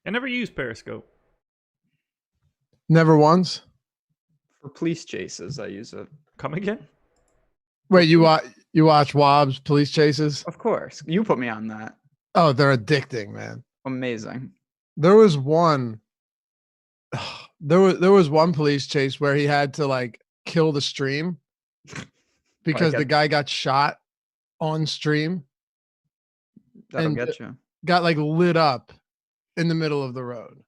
I never used Periscope. Never once. For police chases, I use it. Come again? Wait, you watch Wobb's police chases? Of course. You put me on that. Oh, they're addicting, man. Amazing. There was one. There was one police chase where he had to like kill the stream because the guy got shot on stream. That'll get you. Got like lit up in the middle of the road.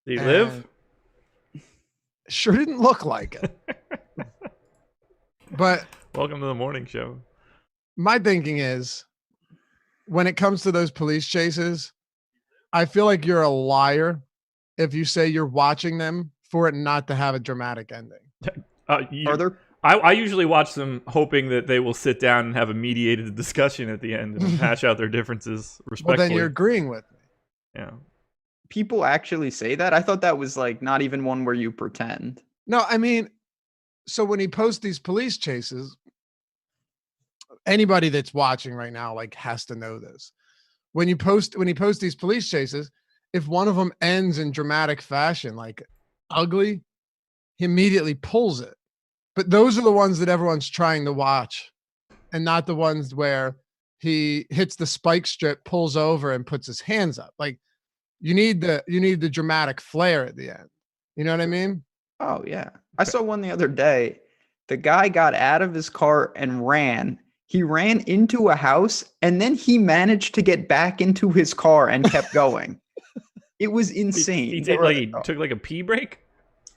Did he live? Sure didn't look like it. But welcome to the morning show. My thinking is, when it comes to those police chases, I feel like you're a liar if you say you're watching them for it not to have a dramatic ending. Are there? I usually watch them hoping that they will sit down and have a mediated discussion at the end and hash out their differences respectfully. Well, then you're agreeing with me. Yeah. People actually say that? I thought that was like not even one where you pretend. No, I mean, so when he posts these police chases, anybody that's watching right now like has to know this. When he posts these police chases, if one of them ends in dramatic fashion, like ugly, he immediately pulls it. But those are the ones that everyone's trying to watch, and not the ones where he hits the spike strip, pulls over, and puts his hands up. Like you need the dramatic flair at the end. You know what I mean? Oh yeah. I saw one the other day. The guy got out of his car and ran. He ran into a house and then he managed to get back into his car and kept going. It was insane. He took like a pee break?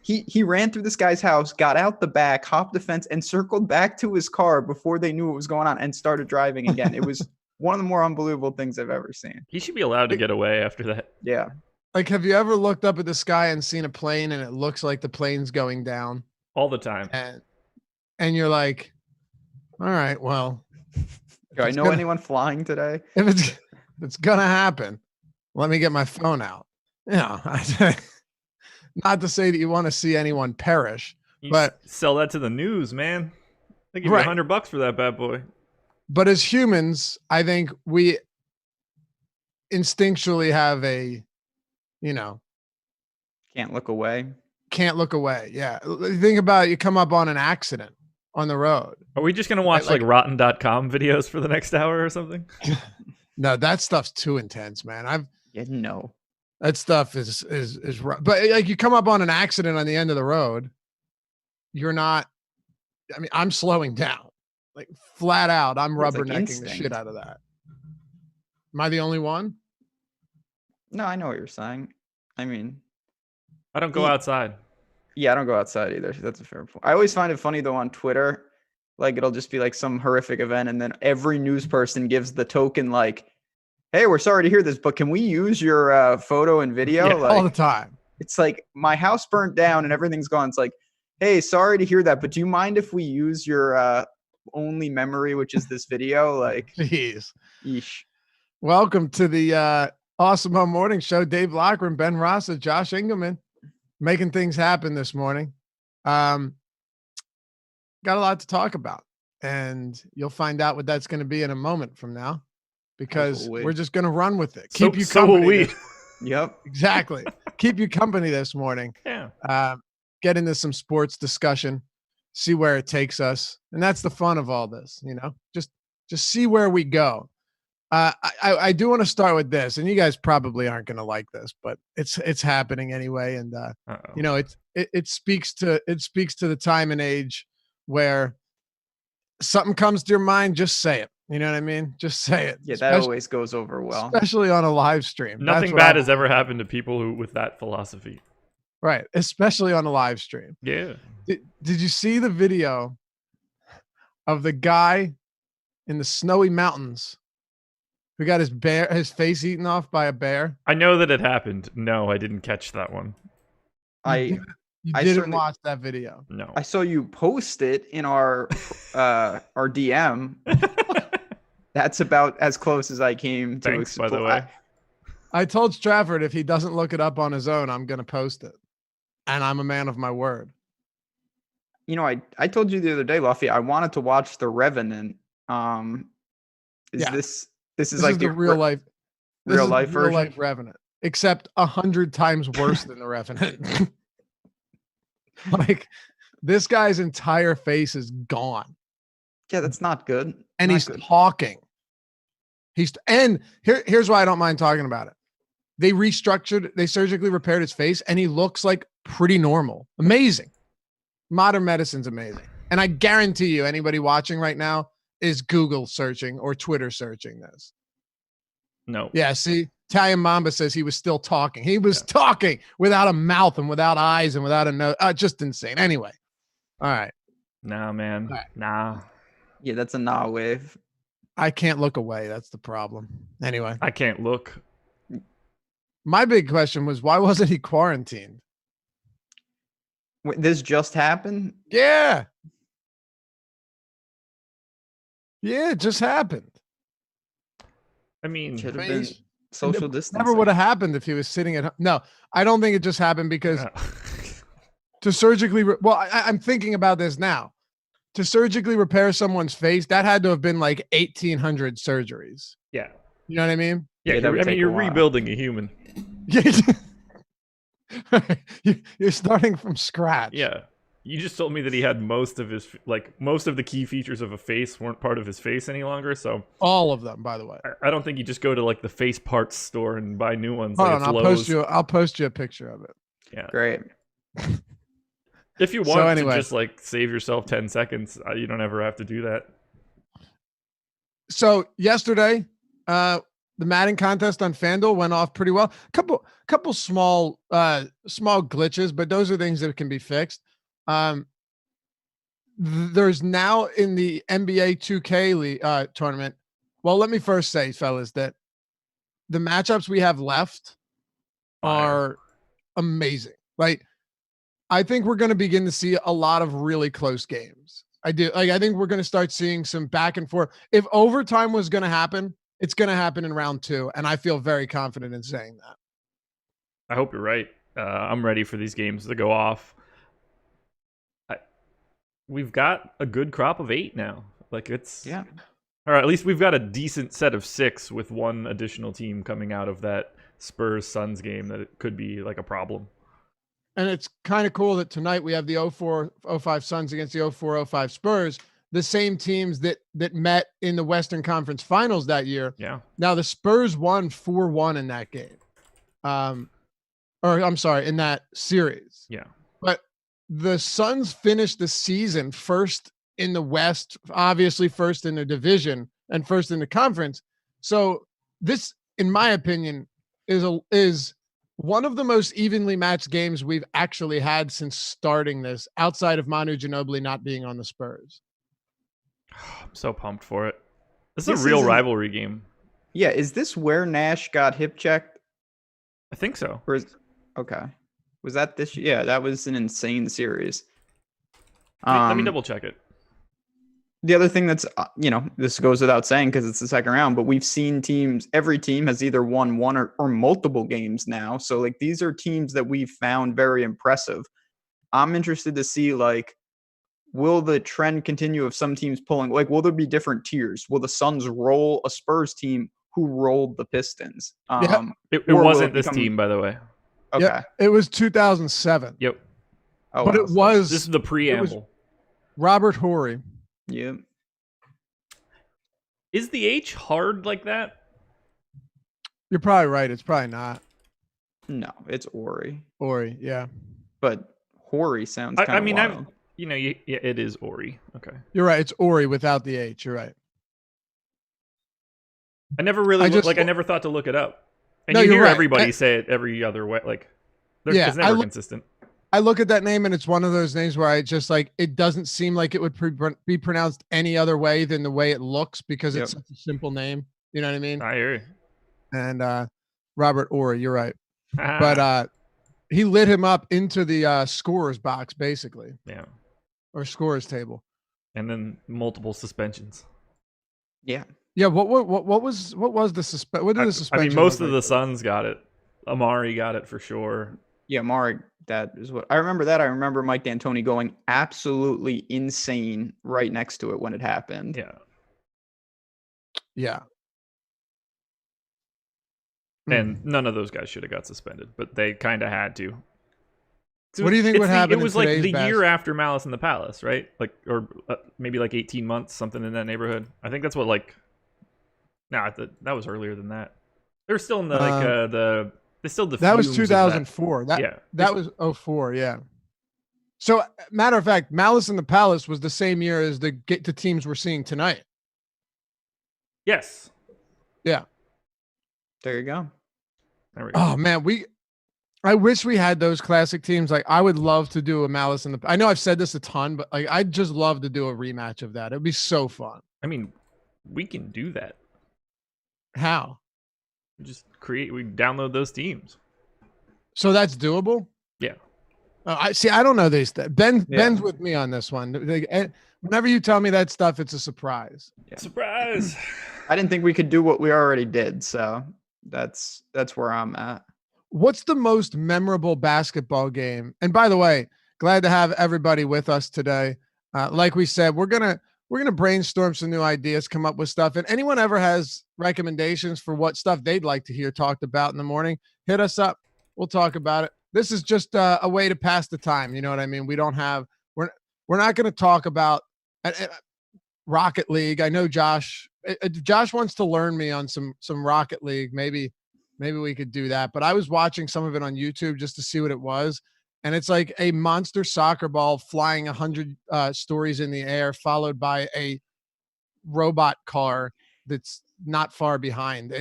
He ran through this guy's house, got out the back, hopped the fence, and circled back to his car before they knew what was going on and started driving again. It was one of the more unbelievable things I've ever seen. He should be allowed to get away after that. Yeah. Like, have you ever looked up at the sky and seen a plane and it looks like the plane's going down? All the time. And you're like, all right, well. Do I know anyone flying today? If it's going to happen, let me get my phone out. Yeah. Not to say that you want to see anyone perish, but sell that to the news, man. They give you $100 for that bad boy. But as humans, I think we instinctually have a, can't look away. Can't look away. Yeah. Think about it. You come up on an accident on the road. Are we just going to watch like rotten.com videos for the next hour or something? No, that stuff's too intense, man. No. That stuff is rough. But like you come up on an accident on the end of the road, you're not, I mean, I'm slowing down. Like flat out, I'm rubbernecking the shit out of that. Am I the only one? No, I know what you're saying. I mean, I don't go outside. Yeah, I don't go outside either. That's a fair point. I always find it funny though on Twitter, like it'll just be like some horrific event and then every news person gives the token like, hey, we're sorry to hear this, but can we use your photo and video? Yeah, all the time. It's like my house burnt down and everything's gone. It's like, hey, sorry to hear that, but do you mind if we use your only memory, which is this video? Like, jeez. Yeesh. Welcome to the Awesemo Morning Show. Dave Loughran, Ben Rasa, Josh Engleman, making things happen this morning. Got a lot to talk about, and you'll find out what that's going to be in a moment from now. Because we're just going to run with it. Keep you company. So will we. Yep. Exactly. Keep you company this morning. Yeah. Get into some sports discussion, see where it takes us. And that's the fun of all this, just see where we go. I do want to start with this, and you guys probably aren't going to like this, but it's happening anyway. And, it speaks to the time and age where something comes to your mind, just say it. You know what I mean? Just say it. Yeah, that always goes over well. Especially on a live stream. Nothing bad has ever happened to people with that philosophy. Right. Especially on a live stream. Yeah. Did you see the video of the guy in the snowy mountains who got his face eaten off by a bear? I know that it happened. No, I didn't catch that one. You didn't watch that video. No. I saw you post it in our DM. That's about as close as I came to. Thanks, by the way. I told Strafford if he doesn't look it up on his own, I'm going to post it. And I'm a man of my word. I told you the other day, Luffy, I wanted to watch The Revenant. This is like the real life version? Real life Revenant. except 100 times worse than the ref in it. Like this guy's entire face is gone. Yeah, that's not good. And Not he's good. talking. Here's why I don't mind talking about it. They surgically repaired his face, and he looks like pretty normal. Amazing. Modern medicine's amazing. And I guarantee you, anybody watching right now is Google searching or Twitter searching this. No. Yeah, see, Italian Mamba says he was still talking. He was talking without a mouth and without eyes and without a nose. Just insane. Anyway. All right. Nah, man. All right. Nah. Yeah, that's a nah wave. I can't look away. That's the problem. Anyway. I can't look. My big question was, why wasn't he quarantined? Wait, this just happened? Yeah. Yeah, it just happened. I mean, Should have been Face- social distancing. Never would have happened if he was sitting at home. No, I don't think it just happened because to surgically, I'm thinking about this now. To surgically repair someone's face, that had to have been like 1,800 surgeries. yeah. You know what I mean? Yeah, Yeah, that would I mean, take a you're while. rebuilding a human. You're starting from scratch. Yeah. You just told me that he had most of the key features of a face weren't part of his face any longer. So All of them, by the way. I don't think you just go to like the face parts store and buy new ones. Hold like on, it's I'll post you a picture of it. Yeah. Great. If you So want anyway. to just like save yourself 10 seconds, you don't ever have to do that. So yesterday, the Madden contest on FanDuel went off pretty well. Couple small glitches, but those are things that can be fixed. There's now in the NBA2k tournament. Well, let me first say, fellas, that the matchups we have left are amazing. Like, I think we're going to begin to see a lot of really close games. I think we're going to start seeing some back and forth. If overtime was going to happen, it's going to happen in round 2. And I feel very confident in saying that. I hope you're right. I'm ready for these games to go off. We've got a good crop of 8 now. Like Yeah. or at least we've got a decent set of 6 with one additional team coming out of that Spurs Suns game that it could be like a problem. And it's kind of cool that tonight we have the 04-05 Suns against the 04-05 Spurs, the same teams that met in the Western Conference Finals that year. Yeah. Now the Spurs won 4-1 in that game. In that series. Yeah. But the Suns finished the season first in the West, obviously first in the division and first in the conference. So this, in my opinion, is one of the most evenly matched games we've actually had since starting this, outside of Manu Ginobili not being on the Spurs. I'm so pumped for it. This This is a real isn't- rivalry game. Yeah, is this where Nash got hip checked? I think so. Or is okay? Was that this? Yeah, that was an insane series. Let me double check it. The other thing that's this goes without saying because it's the second round, but we've seen teams. Every team has either won one or multiple games now. So like these are teams that we've found very impressive. I'm interested to see like, will the trend continue of some teams pulling? Like, will there be different tiers? Will the Suns roll a Spurs team who rolled the Pistons? It or will wasn't it this become- team, by the way. Okay. Yep, it was 2007, Yep. Oh, but wow. it was This is the preamble. Robert Horry. Yeah. Is the H hard like that? You're probably right. It's probably not No, it's Ori, Horry. Yeah, but Hori sounds I kind of mean, wild. it is Ori. Okay. you're right. It's Horry without the H. You're right. I never really I never thought to look it up. And No, you you're hear right. everybody say it every other way. Like, Yeah, it's never consistent. I look at that name and it's one of those names where I just like, it doesn't seem like it would be pronounced any other way than the way it looks because it's such a simple name. You know what I mean? I hear you. And Robert Horry, you're right. Ah, But he lit him up into the scorer's box, basically, yeah. or scorer's table. And then multiple suspensions. Yeah. Yeah. What was the suspension? What did the suspension? I mean, most look of like? the Suns got it. Amari got it for sure. Yeah, Mari, that is what I remember. That I remember Mike D'Antoni going absolutely insane right next to it when it happened. Yeah. Yeah. And none of those guys should have got suspended, but they kind of had to. So What do you think would happen? It was like the year after Malice in the Palace, right? Like, or maybe like 18 months, something in that neighborhood. I think that's what like. That was earlier than that. They were still in the they still the. That was 2004. That was 04. Yeah. So, matter of fact, Malice in the Palace was the same year as the teams we're seeing tonight. Yes. Yeah. There you go. There we go. Oh man, I wish we had those classic teams. Like, I would love to do a Malice in the. I know I've said this a ton, but like, I'd just love to do a rematch of that. It'd be so fun. I mean, we can do that. How? We download those teams. So that's doable. Yeah. I see. I don't know these. Ben's with me on this one. Whenever you tell me that stuff, it's a surprise. Yeah. Surprise! I didn't think we could do what we already did, so that's where I'm at. What's the most memorable basketball game? And by the way, glad to have everybody with us today. Like we said, we're gonna brainstorm some new ideas, come up with stuff. And anyone ever has recommendations for what stuff they'd like to hear talked about in the morning, hit us up. We'll talk about it. This is just a way to pass the time. You know what I mean? We're not going to talk about Rocket League. I know Josh wants to learn me on some Rocket League. Maybe we could do that. But I was watching some of it on YouTube just to see what it was. And it's like a monster soccer ball flying 100 stories in the air, followed by a robot car that's not far behind.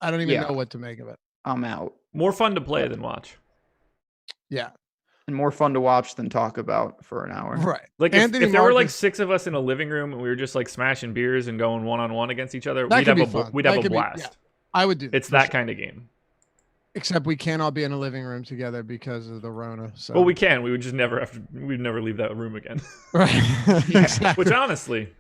I don't even know what to make of it. I'm out. More fun to play than watch. Yeah. And more fun to watch than talk about for an hour. Right. Like if there were like 6 of us in a living room and we were just like smashing beers and going one-on-one against each other, we'd have a blast. Yeah, I would do. It's that kind of game. Except we can't all be in a living room together because of the Rona. So. Well, we can. We would just never we'd never leave that room again. Right. Exactly. Which honestly,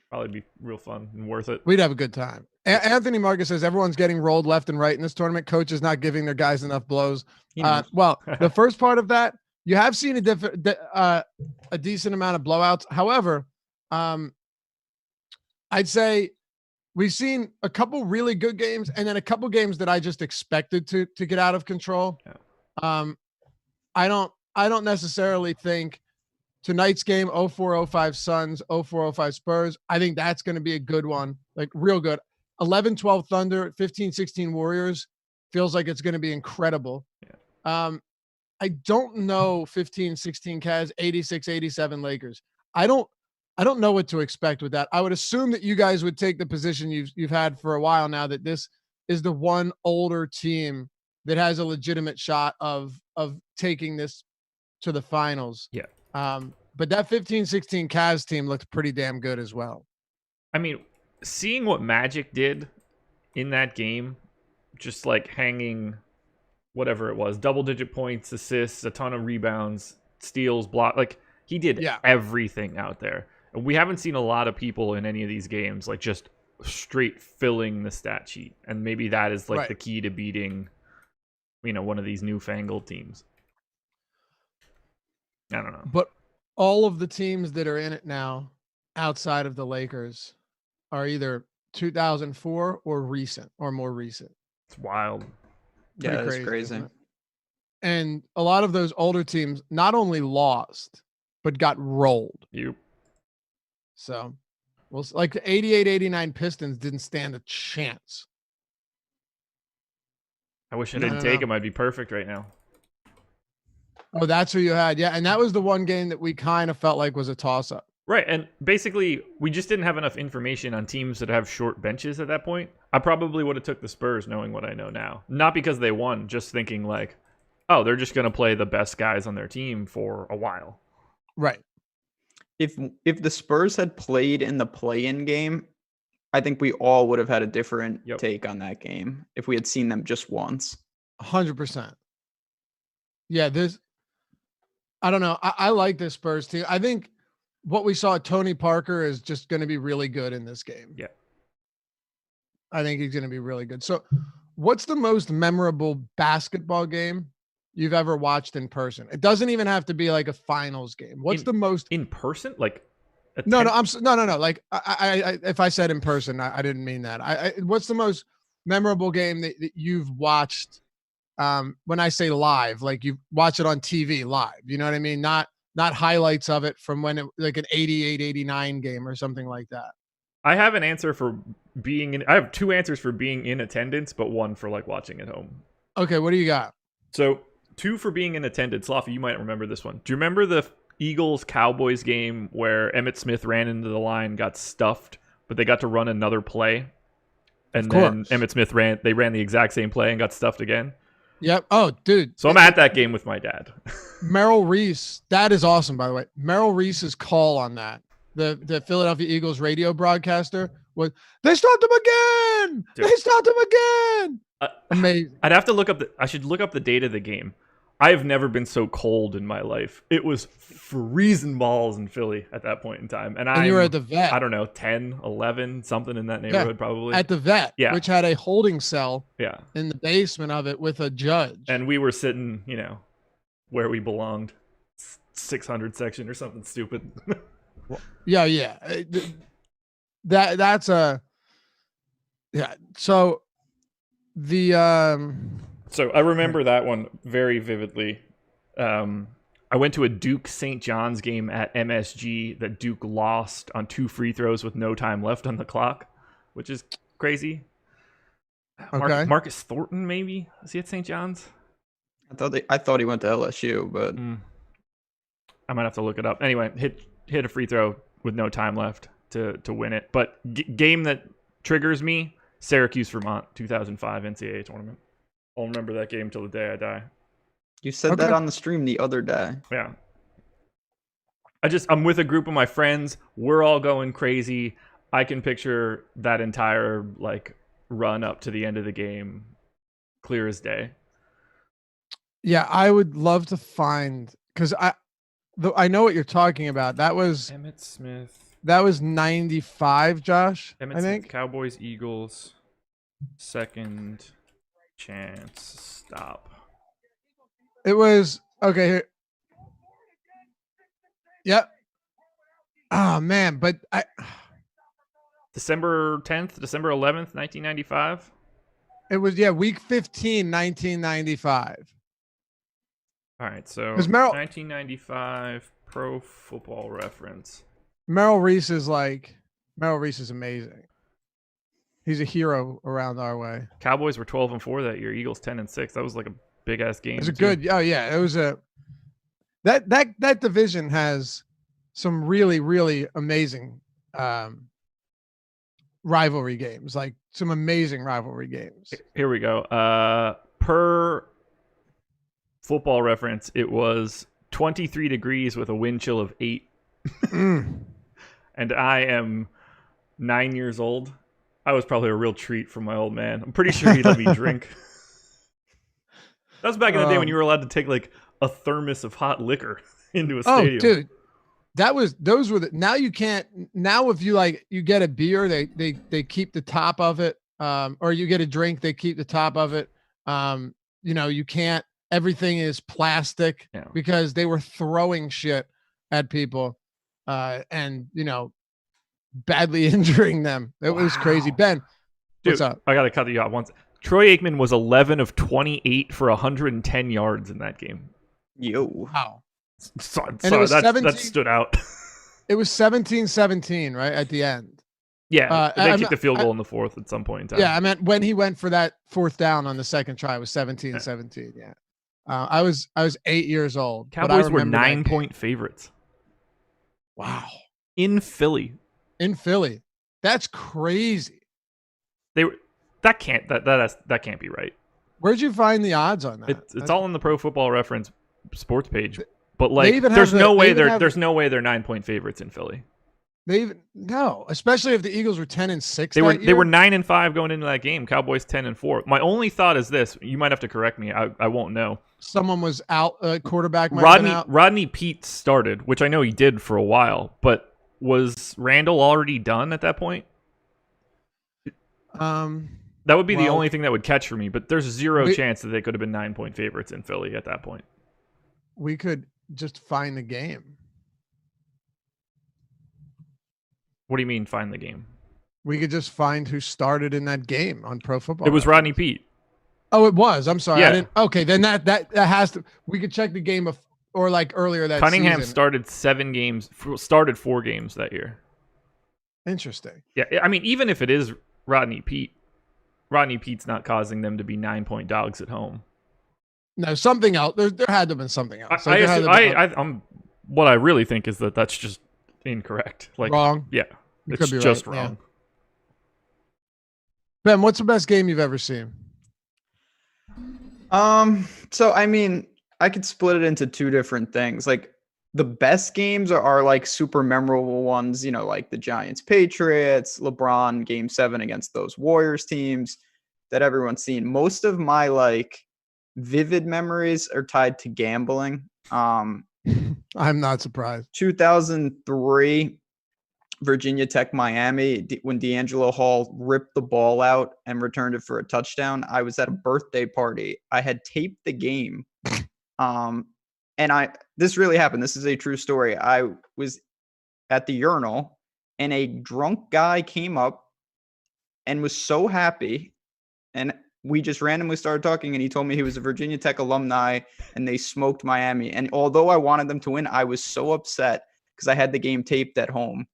probably be real fun and worth it. We'd have a good time. Anthony Marcus says everyone's getting rolled left and right in this tournament. Coach is not giving their guys enough blows. Well, the first part of that, you have seen a decent amount of blowouts. However, I'd say we've seen a couple really good games and then a couple games that I just expected to get out of control. Yeah. I don't necessarily think tonight's game 04-05 Suns, 04-05 Spurs. I think that's going to be a good one, like real good. 11-12 Thunder, 15-16 Warriors feels like it's going to be incredible. Yeah. I don't know 15-16 Cavs, 86-87 Lakers. I don't know what to expect with that. I would assume that you guys would take the position you've had for a while now, that this is the one older team that has a legitimate shot of taking this to the finals. Yeah. But that 15-16 Cavs team looked pretty damn good as well. I mean, seeing what Magic did in that game, just like hanging whatever it was, double-digit points, assists, a ton of rebounds, steals, block, like he did everything out there. And we haven't seen a lot of people in any of these games like just straight filling the stat sheet. And maybe that is like the key to beating, one of these newfangled teams. I don't know. But all of the teams that are in it now outside of the Lakers are either 2004 or recent or more recent. It's wild. Yeah, it's crazy. And a lot of those older teams not only lost, but got rolled. Yep. So, well, like the 88-89 Pistons didn't stand a chance. I wish I didn't take them. I'd be perfect right now. Oh, that's who you had. Yeah. And that was the one game that we kind of felt like was a toss-up. Right. And basically, we just didn't have enough information on teams that have short benches at that point. I probably would have took the Spurs knowing what I know now. Not because they won, just thinking like, oh, they're just going to play the best guys on their team for a while. Right. If the Spurs had played in the play-in game, I think we all would have had a different take on that game if we had seen them just once. 100%. Yeah, I don't know. I like this Spurs team. I think what we saw at Tony Parker is just going to be really good in this game. Yeah. I think he's going to be really good. So what's the most memorable basketball game you've ever watched in person? It doesn't even have to be like a finals game. What's the most in person? Like no. Like I if I said in person, I didn't mean that. What's the most memorable game that you've watched. When I say live, like you watch it on TV live, you know what I mean? Not highlights of it from when it like an 88, 89 game or something like that. I have an answer for being in. I have two answers for being in attendance, but one for like watching at home. Okay, what do you got? So 2 for being in attendance. Lofty, you might remember this one. Do you remember the Eagles Cowboys game where Emmitt Smith ran into the line, got stuffed, but they got to run another play, and then Emmitt Smith ran the exact same play and got stuffed again? Yep. Oh, dude. So I'm at that game with my dad. Merrill Reese, that is awesome, by the way. Merrill Reese's call on that, the Philadelphia Eagles radio broadcaster, was, they stopped him again! Dude. They stopped him again! Amazing. I'd have to look up I should look up the date of the game. I have never been so cold in my life. It was freezing balls in Philly at that point in time. And you were at the vet. I don't know, 10, 11, something in that neighborhood probably. At the vet, which had a holding cell in the basement of it with a judge. And we were sitting, where we belonged, 600 section or something stupid. Yeah. That's a... Yeah, so the... So I remember that one very vividly. I went to a Duke St. John's game at MSG that Duke lost on 2 free throws with no time left on the clock, which is crazy. Okay. Marcus Thornton, maybe? Is he at St. John's? I thought he went to LSU, but I might have to look it up. Anyway, hit a free throw with no time left to win it. But game that triggers me, Syracuse, Vermont, 2005 NCAA tournament. I'll remember that game till the day I die. You said that on the stream the other day. Yeah. I'm with a group of my friends. We're all going crazy. I can picture that entire run up to the end of the game clear as day. Yeah, I would love to find, because I know what you're talking about. That was Emmitt Smith. That was 95, Josh. Emmitt I think Smith, Cowboys, Eagles, second chance stop. It was okay. Here. Yep. Oh man, but December 10th, December 11th, 1995. It was week 15, 1995. All right, so 1995 Pro Football Reference. Merrill Reese is amazing. He's a hero around our way. Cowboys were 12-4 that year. Eagles 10-6. That was like a big ass game. It was a good. Oh yeah, it was a. That division has some really, really amazing rivalry games. Like some amazing rivalry games. Here we go. Per Football Reference, it was 23 degrees with a wind chill of 8. And I am 9 years old. I was probably a real treat for my old man. I'm pretty sure he let me drink. That was back in the day when you were allowed to take like a thermos of hot liquor into a stadium. Oh, dude. Those were now you can't. Now if you get a beer, they keep the top of it. Or you get a drink, they keep the top of it. You can't, everything is plastic because they were throwing shit at people. And badly injuring them. It was crazy. Ben, what's up? I got to cut you off once. Troy Aikman was 11 of 28 for 110 yards in that game. Yo. Wow. Sorry, that stood out. It was 17-17, right, at the end. Yeah, they kicked the field goal in the fourth at some point in time. Yeah, I meant when he went for that fourth down on the second try, it was 17-17, yeah. I was 8 years old. Cowboys were 9-point favorites. Wow. In Philly. That's crazy. That can't be right. Where'd you find the odds on that? It's all on the Pro Football Reference sports page. But there's no way they're 9-point favorites in Philly. No, especially if the Eagles were 10-6. They were 9-5 going into that game. Cowboys 10-4. My only thought is this: you might have to correct me. I won't know. Someone was out. Quarterback might have been out. Rodney Peete started, which I know he did for a while. But was Randall already done at that point? That would be the only thing that would catch for me. But there's zero chance that they could have been 9-point favorites in Philly at that point. We could just find the game. What do you mean find the game? We could just find who started in that game on Pro Football. It was Rodney Pete. Oh, it was. I'm sorry. Yeah. I didn't. Okay, then that has to. We could check the game of or like earlier that Cunningham season. started 4 games that year. Interesting. Yeah, I mean, even if it is Rodney Pete's not causing them to be 9-point dogs at home. No, something else. There had to have been something else. What I really think is that that's just incorrect. Like wrong. Yeah, You it's could be just right, yeah. wrong. Ben, what's the best game you've ever seen? So I mean, I could split it into 2 different things. Like the best games are like super memorable ones, you know, like the Giants Patriots, LeBron game 7 against those Warriors teams that everyone's seen. Most of my like vivid memories are tied to gambling. I'm not surprised. 2003 Virginia Tech Miami, when D'Angelo Hall ripped the ball out and returned it for a touchdown. I was at a birthday party. I had taped the game. And this really happened. This is a true story. I was at the urinal and a drunk guy came up and was so happy. And we just randomly started talking and he told me he was a Virginia Tech alumni and they smoked Miami. And although I wanted them to win, I was so upset because I had the game taped at home.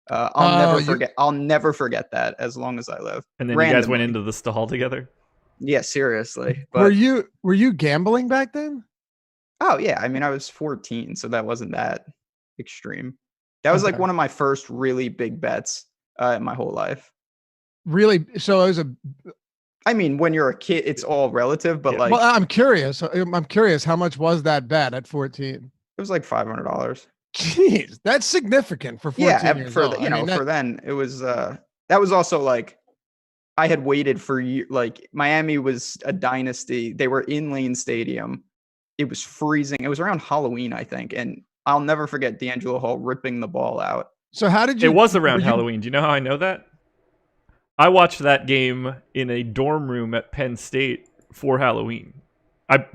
I'll never forget that as long as I live. And then you guys went into the stall together? Yeah, seriously. But were you gambling back then? Oh yeah. I mean, I was 14, so that wasn't that extreme. That was like one of my first really big bets in my whole life. Really? So it was I mean, when you're a kid, it's all relative, but like. Well, I'm curious. How much was that bet at 14? It was like $500. Jeez, that's significant for 14 years old. For then it was. That was also like, I had waited for like Miami was a dynasty. They were in Lane Stadium. It was freezing. It was around Halloween, I think, and I'll never forget D'Angelo Hall ripping the ball out. So how did you? It was around Halloween. Do you know how I know that? I watched that game in a dorm room at Penn State for Halloween.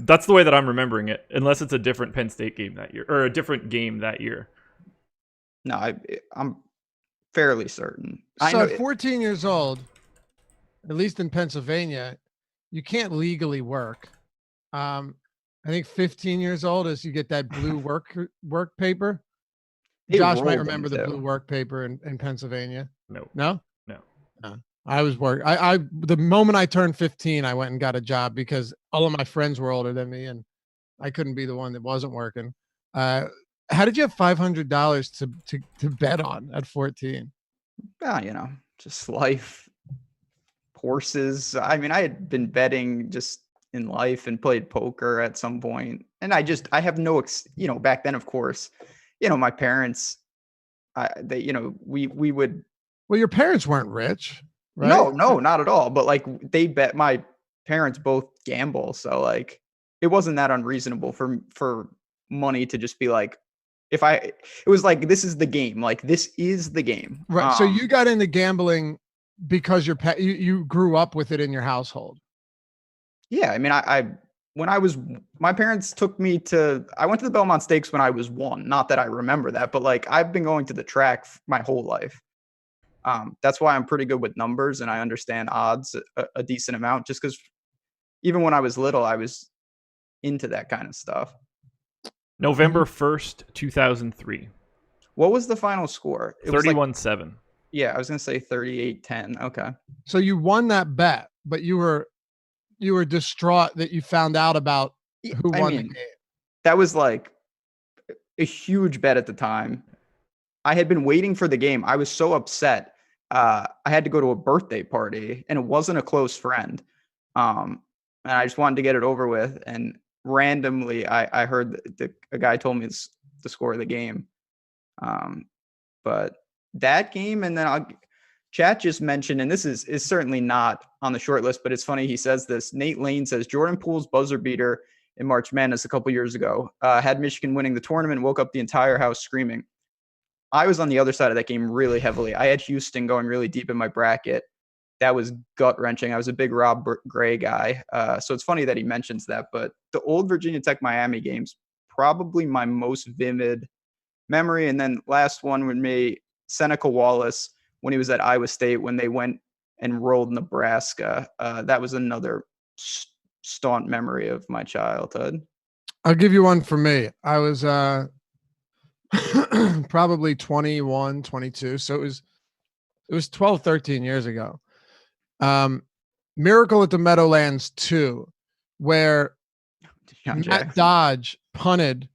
That's the way that I'm remembering it, unless it's a different Penn State game that year or a different game that year. No, I'm fairly certain. So at 14 years old, at least in Pennsylvania, you can't legally work. I think 15 years old is you get that blue work paper. Josh might remember the blue work paper in Pennsylvania. No. I was working. The moment I turned 15, I went and got a job because all of my friends were older than me, and I couldn't be the one that wasn't working. How did you have $500 to bet on at 14? Just life, horses. I mean, I had been betting just in life and played poker at some point, and I have no, back then, of course, my parents, we would. Well, your parents weren't rich. Right? No, not at all. But like my parents both gamble. So like it wasn't that unreasonable for money to just be like, it was like, this is the game. Like this is the game. Right. So you got into gambling because you grew up with it in your household. Yeah. I mean, my parents took me I went to the Belmont Stakes when I was 1. Not that I remember that, but like I've been going to the track my whole life. That's why I'm pretty good with numbers and I understand odds a decent amount, just because even when I was little, I was into that kind of stuff. November 1st, 2003. What was the final score? 31-7. Yeah, I was going to say 38-10. Okay. So you won that bet, but you were distraught that you found out about who won the game. That was like a huge bet at the time. I had been waiting for the game. I was so upset. I had to go to a birthday party and it wasn't a close friend. And I just wanted to get it over with. And randomly I heard a guy told me the score of the game. But that game, and then chat just mentioned, and this is certainly not on the short list, but it's funny he says this. Nate Lane says Jordan Poole's buzzer beater in March Madness a couple years ago had Michigan winning the tournament, woke up the entire house screaming. I was on the other side of that game really heavily. I had Houston going really deep in my bracket. That was gut-wrenching. I was a big Rob Gray guy. So it's funny that he mentions that. But the old Virginia Tech Miami games, probably my most vivid memory. And then last one with me, Seneca Wallace when he was at Iowa State when they went and rolled Nebraska. That was another staunch memory of my childhood. I'll give you one for me. I was probably 21, 22. So it was 12, 13 years ago. Miracle at the Meadowlands 2, where Matt Dodge punted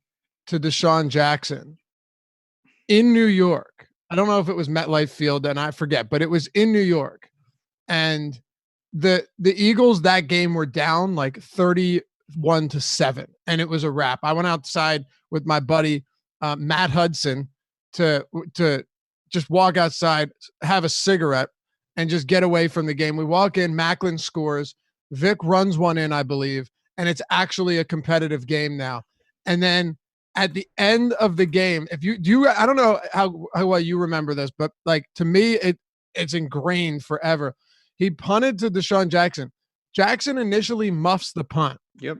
to Deshaun Jackson in New York. I don't know if it was MetLife Field, and I forget, but it was in New York. And the Eagles that game were down like 31-7, and it was a wrap. I went outside with my buddy Matt Hudson to just walk outside, have a cigarette, and just get away from the game. We walk in, Macklin scores, Vic runs one in, I believe, and it's actually a competitive game now. And then at the end of the game, I don't know how well you remember this, but like to me, it's ingrained forever. He punted to Deshaun Jackson. Jackson initially muffs the punt. Yep.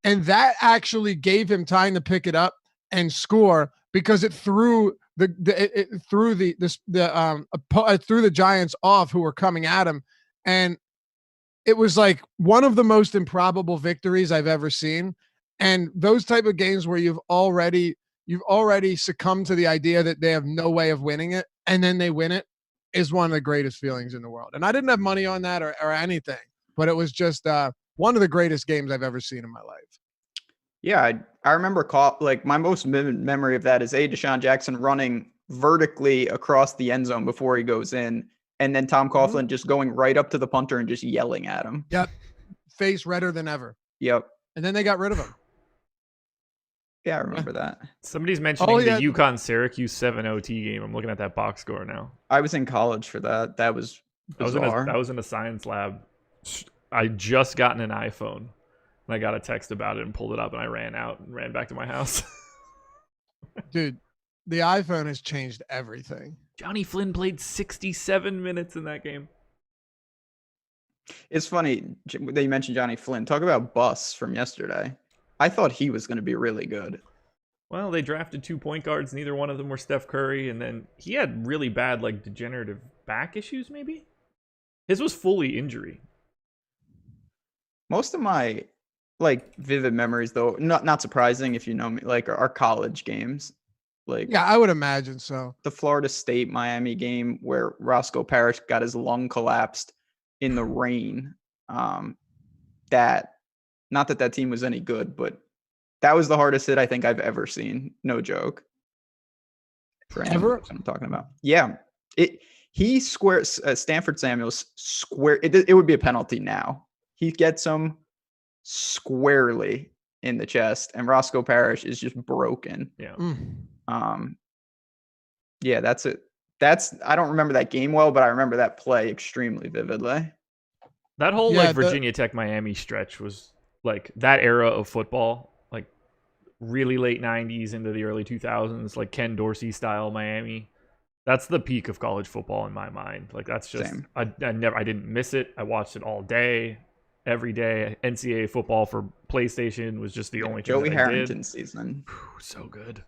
And that actually gave him time to pick it up and score because it threw the Giants off who were coming at him. And it was like one of the most improbable victories I've ever seen. And those type of games where you've already succumbed to the idea that they have no way of winning it, and then they win it, is one of the greatest feelings in the world. And I didn't have money on that or anything, but it was just one of the greatest games I've ever seen in my life. Yeah, I remember like my most vivid memory of that is Deshaun Jackson running vertically across the end zone before he goes in, and then Tom Coughlin just going right up to the punter and just yelling at him. Yep. Face redder than ever. Yep. And then they got rid of him. Yeah, I remember that. Somebody's mentioning the UConn-Syracuse 7 OT game. I'm looking at that box score now. I was in college for that. That was bizarre. I was in a science lab. I just gotten an iPhone, and I got a text about it and pulled it up, and I ran out and ran back to my house. Dude, the iPhone has changed everything. Johnny Flynn played 67 minutes in that game. It's funny that you mentioned Johnny Flynn. Talk about busts from yesterday. I thought he was going to be really good. Well, they drafted 2 point guards. Neither one of them were Steph Curry. And then he had really bad, like, degenerative back issues, maybe? His was fully injury. Most of my, like, vivid memories, though, not surprising if you know me, like, are college games. Like, yeah, I would imagine so. The Florida State-Miami game where Roscoe Parrish got his lung collapsed in the rain. Not that team was any good, but that was the hardest hit I think I've ever seen. No joke. Ever? I'm talking about. Yeah. He squares Stanford Samuels square. It would be a penalty now. He gets him squarely in the chest, and Roscoe Parrish is just broken. Yeah. Yeah, that's it. I don't remember that game well, but I remember that play extremely vividly. That whole Virginia Tech Miami stretch was like that era of football, like really late 90s into the early 2000s, like Ken Dorsey style Miami. That's the peak of college football in my mind. Like that's just I didn't miss it. I watched it all day, every day. NCAA football for PlayStation was just the only thing Joey that Harrington season. So good.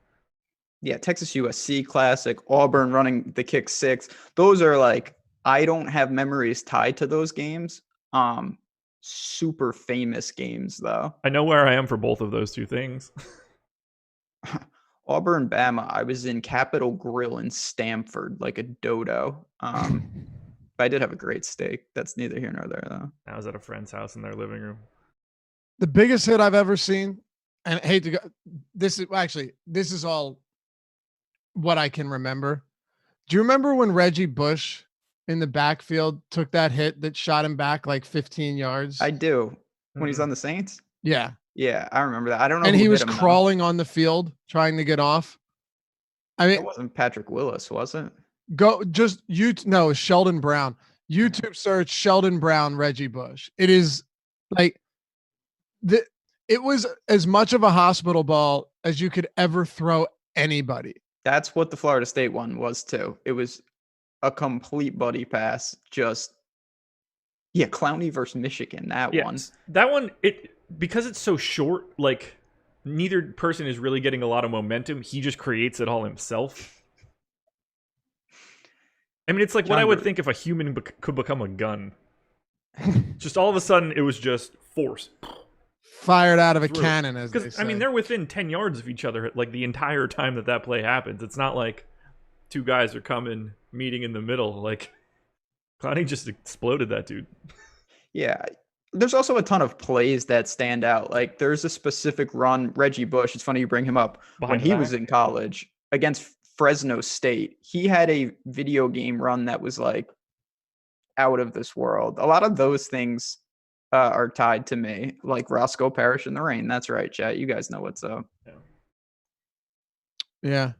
Yeah, Texas USC Classic, Auburn running the kick 6. Those are like, I don't have memories tied to those games. Super famous games though. I know where I am for both of those two things. Auburn, Bama. I was in Capitol Grill in Stamford, like a dodo. But I did have a great steak. That's neither here nor there though. I was at a friend's house in their living room. The biggest hit I've ever seen, and I hate to go, this is all what I can remember. Do you remember when Reggie Bush in the backfield took that hit that shot him back like 15 yards? I do. When he's on the Saints? Yeah. Yeah, I remember that. I don't know. And he was crawling on the field trying to get off. I mean, it wasn't Patrick Willis, was it? No, Sheldon Brown. YouTube search Sheldon Brown, Reggie Bush. It is like it was as much of a hospital ball as you could ever throw anybody. That's what the Florida State one was too. It was a complete buddy pass. Just Clowney versus Michigan. That one. Because it's so short, like neither person is really getting a lot of momentum. He just creates it all himself. I mean, it's like what I John would Gruden. think if a human could become a gun. Just all of a sudden, it was just force. Fired out of a Through. cannon, as they Because, say. I mean, they're within 10 yards of each other like the entire time that play happens. It's not like two guys are coming, meeting in the middle. Like, Clowney just exploded that dude. Yeah. There's also a ton of plays that stand out. Like there's a specific run, Reggie Bush. It's funny you bring him up. Behind When the he back? was in college against Fresno State, he had a video game run that was like out of this world. A lot of those things are tied to me, like Roscoe Parish in the Rain. That's right, chat. You guys know what's up. Yeah.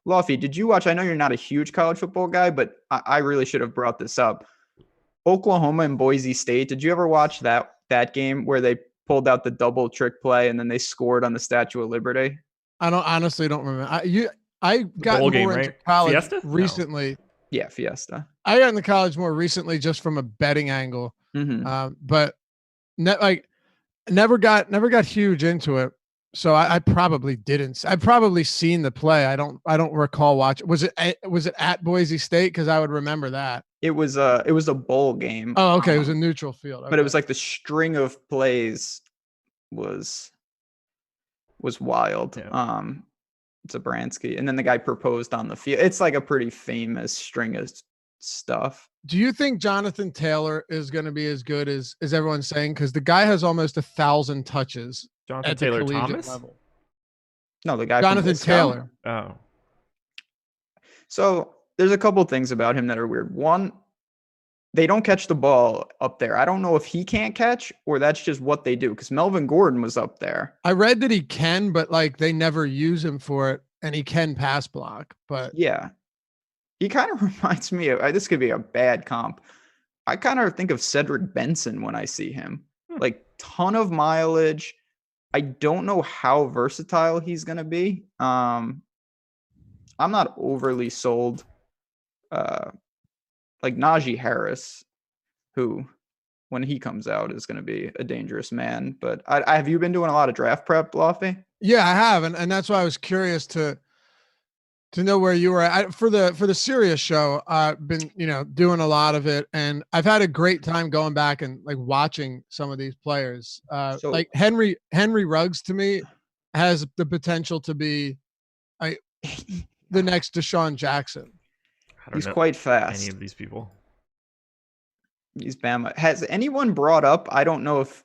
Luffy, did you watch? I know you're not a huge college football guy, but I really should have brought this up. Oklahoma and Boise State. Did you ever watch that game where they pulled out the double trick play and then they scored on the Statue of Liberty? I honestly don't remember. I got bowl more game, into right? college Fiesta? No. recently. Yeah, Fiesta. I got into college more recently just from a betting angle. But never got huge into it. So I probably didn't. I've probably seen the play. I don't recall watching. Was it at Boise State? Because I would remember that. It was a bowl game. Oh, okay. It was a neutral field. But it was like the string of plays was wild. Yeah. Zabransky, and then the guy proposed on the field. It's like a pretty famous string of stuff. Do you think Jonathan Taylor is going to be as good as everyone's saying? Because the guy has almost 1,000 touches. Jonathan at the Taylor collegiate Thomas? level. No, the guy Jonathan from Taylor. Oh. So there's a couple things about him that are weird. One, they don't catch the ball up there. I don't know if he can't catch or that's just what they do. Because Melvin Gordon was up there. I read that he can, but like they never use him for it, and he can pass block. But yeah, he kind of reminds me of. This could be a bad comp. I kind of think of Cedric Benson when I see him. Like ton of mileage. I don't know how versatile he's gonna be. I'm not overly sold. Like Najee Harris, who, when he comes out, is going to be a dangerous man. But have you been doing a lot of draft prep, Lofty? yeah, I have, and that's why I was curious to know where you were. For the serious show, I've been doing a lot of it, and I've had a great time going back and like watching some of these players. Like Henry Ruggs to me has the potential to be the next Deshaun Jackson. He's quite fast. Any of these people? He's Bama. Has anyone brought up? I don't know if,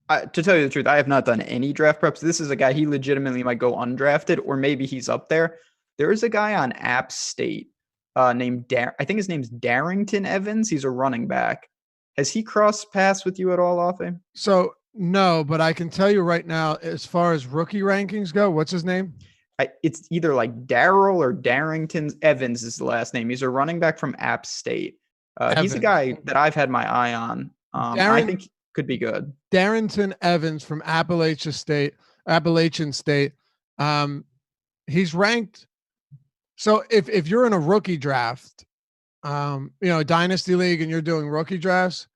to tell you the truth, I have not done any draft preps. This is a guy, he legitimately might go undrafted, or maybe he's up there. There is a guy on App State named I think his name's Darrington Evans. He's a running back. Has he crossed paths with you at all, Lofty? So no, but I can tell you right now, as far as rookie rankings go, what's his name? It's either like Darrell or Darrington Evans is the last name. He's a running back from App State. He's a guy that I've had my eye on. I think he could be good. Darrington Evans from Appalachian State. He's ranked. So if you're in a rookie draft, a dynasty league, and you're doing rookie drafts,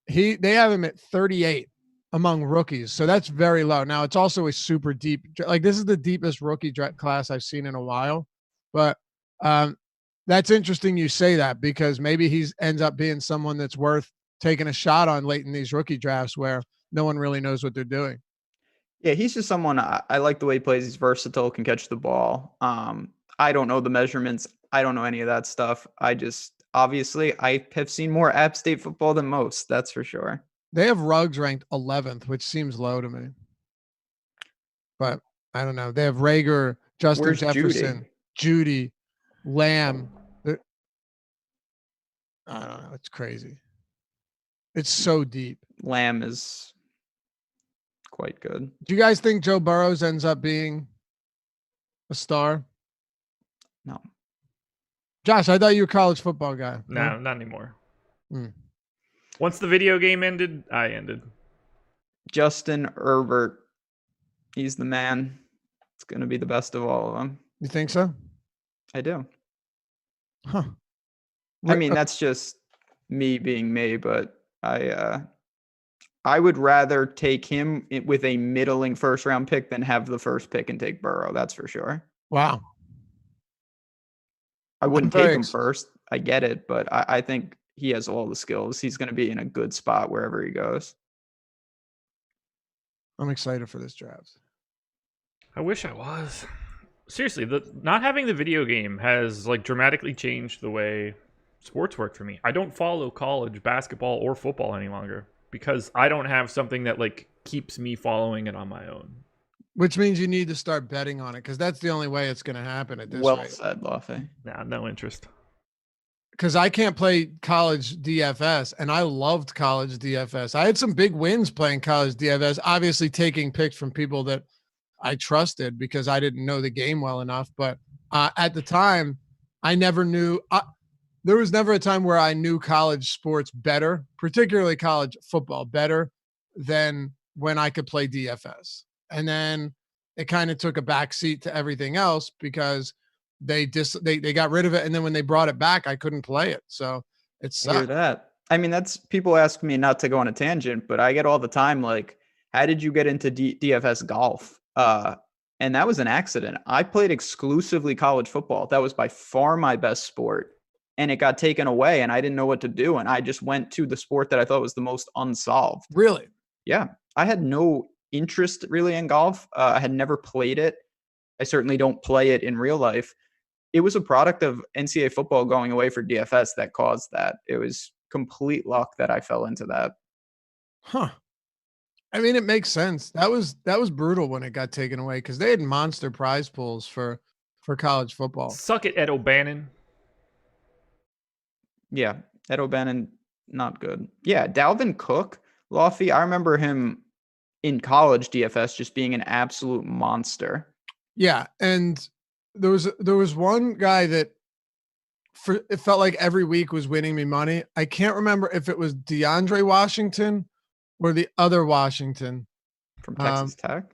they have him at 38 among rookies. So that's very low. Now it's also a super deep, like this is the deepest rookie draft class I've seen in a while, but that's interesting you say that, because maybe he ends up being someone that's worth taking a shot on late in these rookie drafts where no one really knows what they're doing. Yeah, he's just someone I like the way he plays. He's versatile, can catch the ball. I don't know the measurements. I don't know any of that stuff. Obviously I have seen more App State football than most. That's for sure. They have Ruggs ranked 11th, which seems low to me. But I don't know. They have Rager, Justin Where's Jefferson, Judy, Lamb. I don't know. It's crazy. It's so deep. Lamb is quite good. Do you guys think Joe Burrows ends up being a star? No. Josh, I thought you were a college football guy. No, not anymore. Once the video game ended, I ended. Justin Herbert. He's the man. It's going to be the best of all of them. You think so? I do. Huh. I mean, that's just me being me, but I would rather take him with a middling first round pick than have the first pick and take Burrow. That's for sure. Wow. I wouldn't take him first. I get it, but I think he has all the skills. He's going to be in a good spot wherever he goes. I'm excited for this draft. I wish I was. Seriously, not having the video game has like dramatically changed the way sports work for me. I don't follow college basketball or football any longer because I don't have something that like keeps me following it on my own. Which means you need to start betting on it because that's the only way it's going to happen at this Well rate. said, Luffy. Nah, no interest. Because I can't play college DFS, and I loved college DFS. I had some big wins playing college DFS, obviously taking picks from people that I trusted because I didn't know the game well enough. But at the time, I never knew. There was never a time where I knew college sports better, particularly college football, better than when I could play DFS. And then it kind of took a backseat to everything else because they got rid of it. And then when they brought it back, I couldn't play it. So it sucked. I hear that. I mean, that's people ask me not to go on a tangent, but I get all the time like, how did you get into DFS golf? And that was an accident. I played exclusively college football. That was by far my best sport. And it got taken away and I didn't know what to do. And I just went to the sport that I thought was the most unsolved. Really? Yeah. I had no interest really in golf. I had never played it. I certainly don't play it in real life. It was a product of NCAA football going away for DFS that caused that. It was complete luck that I fell into that. Huh. I mean, it makes sense. That was brutal when it got taken away because they had monster prize pools for college football. Suck it, Ed O'Bannon. Yeah, Ed O'Bannon, not good. Yeah, Dalvin Cook, Lofty, I remember him in college DFS just being an absolute monster. Yeah, and there was one guy that it felt like every week was winning me money. I can't remember if it was DeAndre Washington or the other Washington from Texas Tech.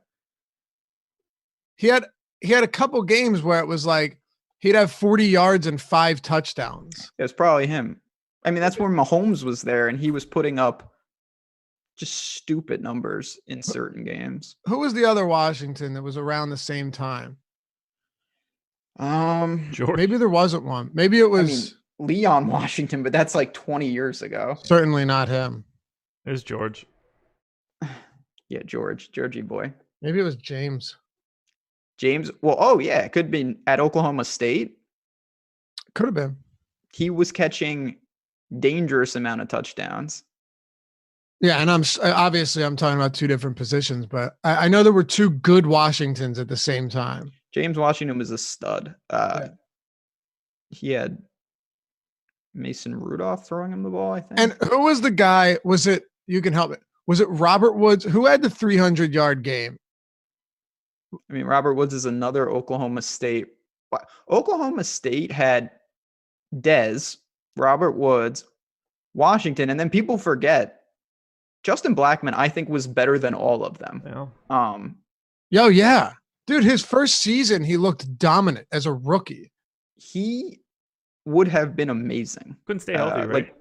He had a couple games where it was like he'd have 40 yards and 5 touchdowns. It was probably him. I mean, that's when Mahomes was there and he was putting up just stupid numbers in certain games. Who was the other Washington that was around the same time? George. Maybe there wasn't one. Maybe it was Leon Washington, but that's like 20 years ago. Certainly not him. It was George. Yeah, Georgie boy. Maybe it was James. Well, oh yeah, it could have been at Oklahoma State. Could have been. He was catching dangerous amount of touchdowns. Yeah, and I'm talking about two different positions, but I know there were two good Washingtons at the same time. James Washington was a stud. Yeah. He had Mason Rudolph throwing him the ball, I think. And who was the guy? Was it, you can help me, was it Robert Woods? Who had the 300-yard game? I mean, Robert Woods is another Oklahoma State. Oklahoma State had Dez, Robert Woods, Washington, and then people forget Justin Blackmon, I think, was better than all of them. Yeah. Yeah. Dude, his first season, he looked dominant as a rookie. He would have been amazing. Couldn't stay healthy, right?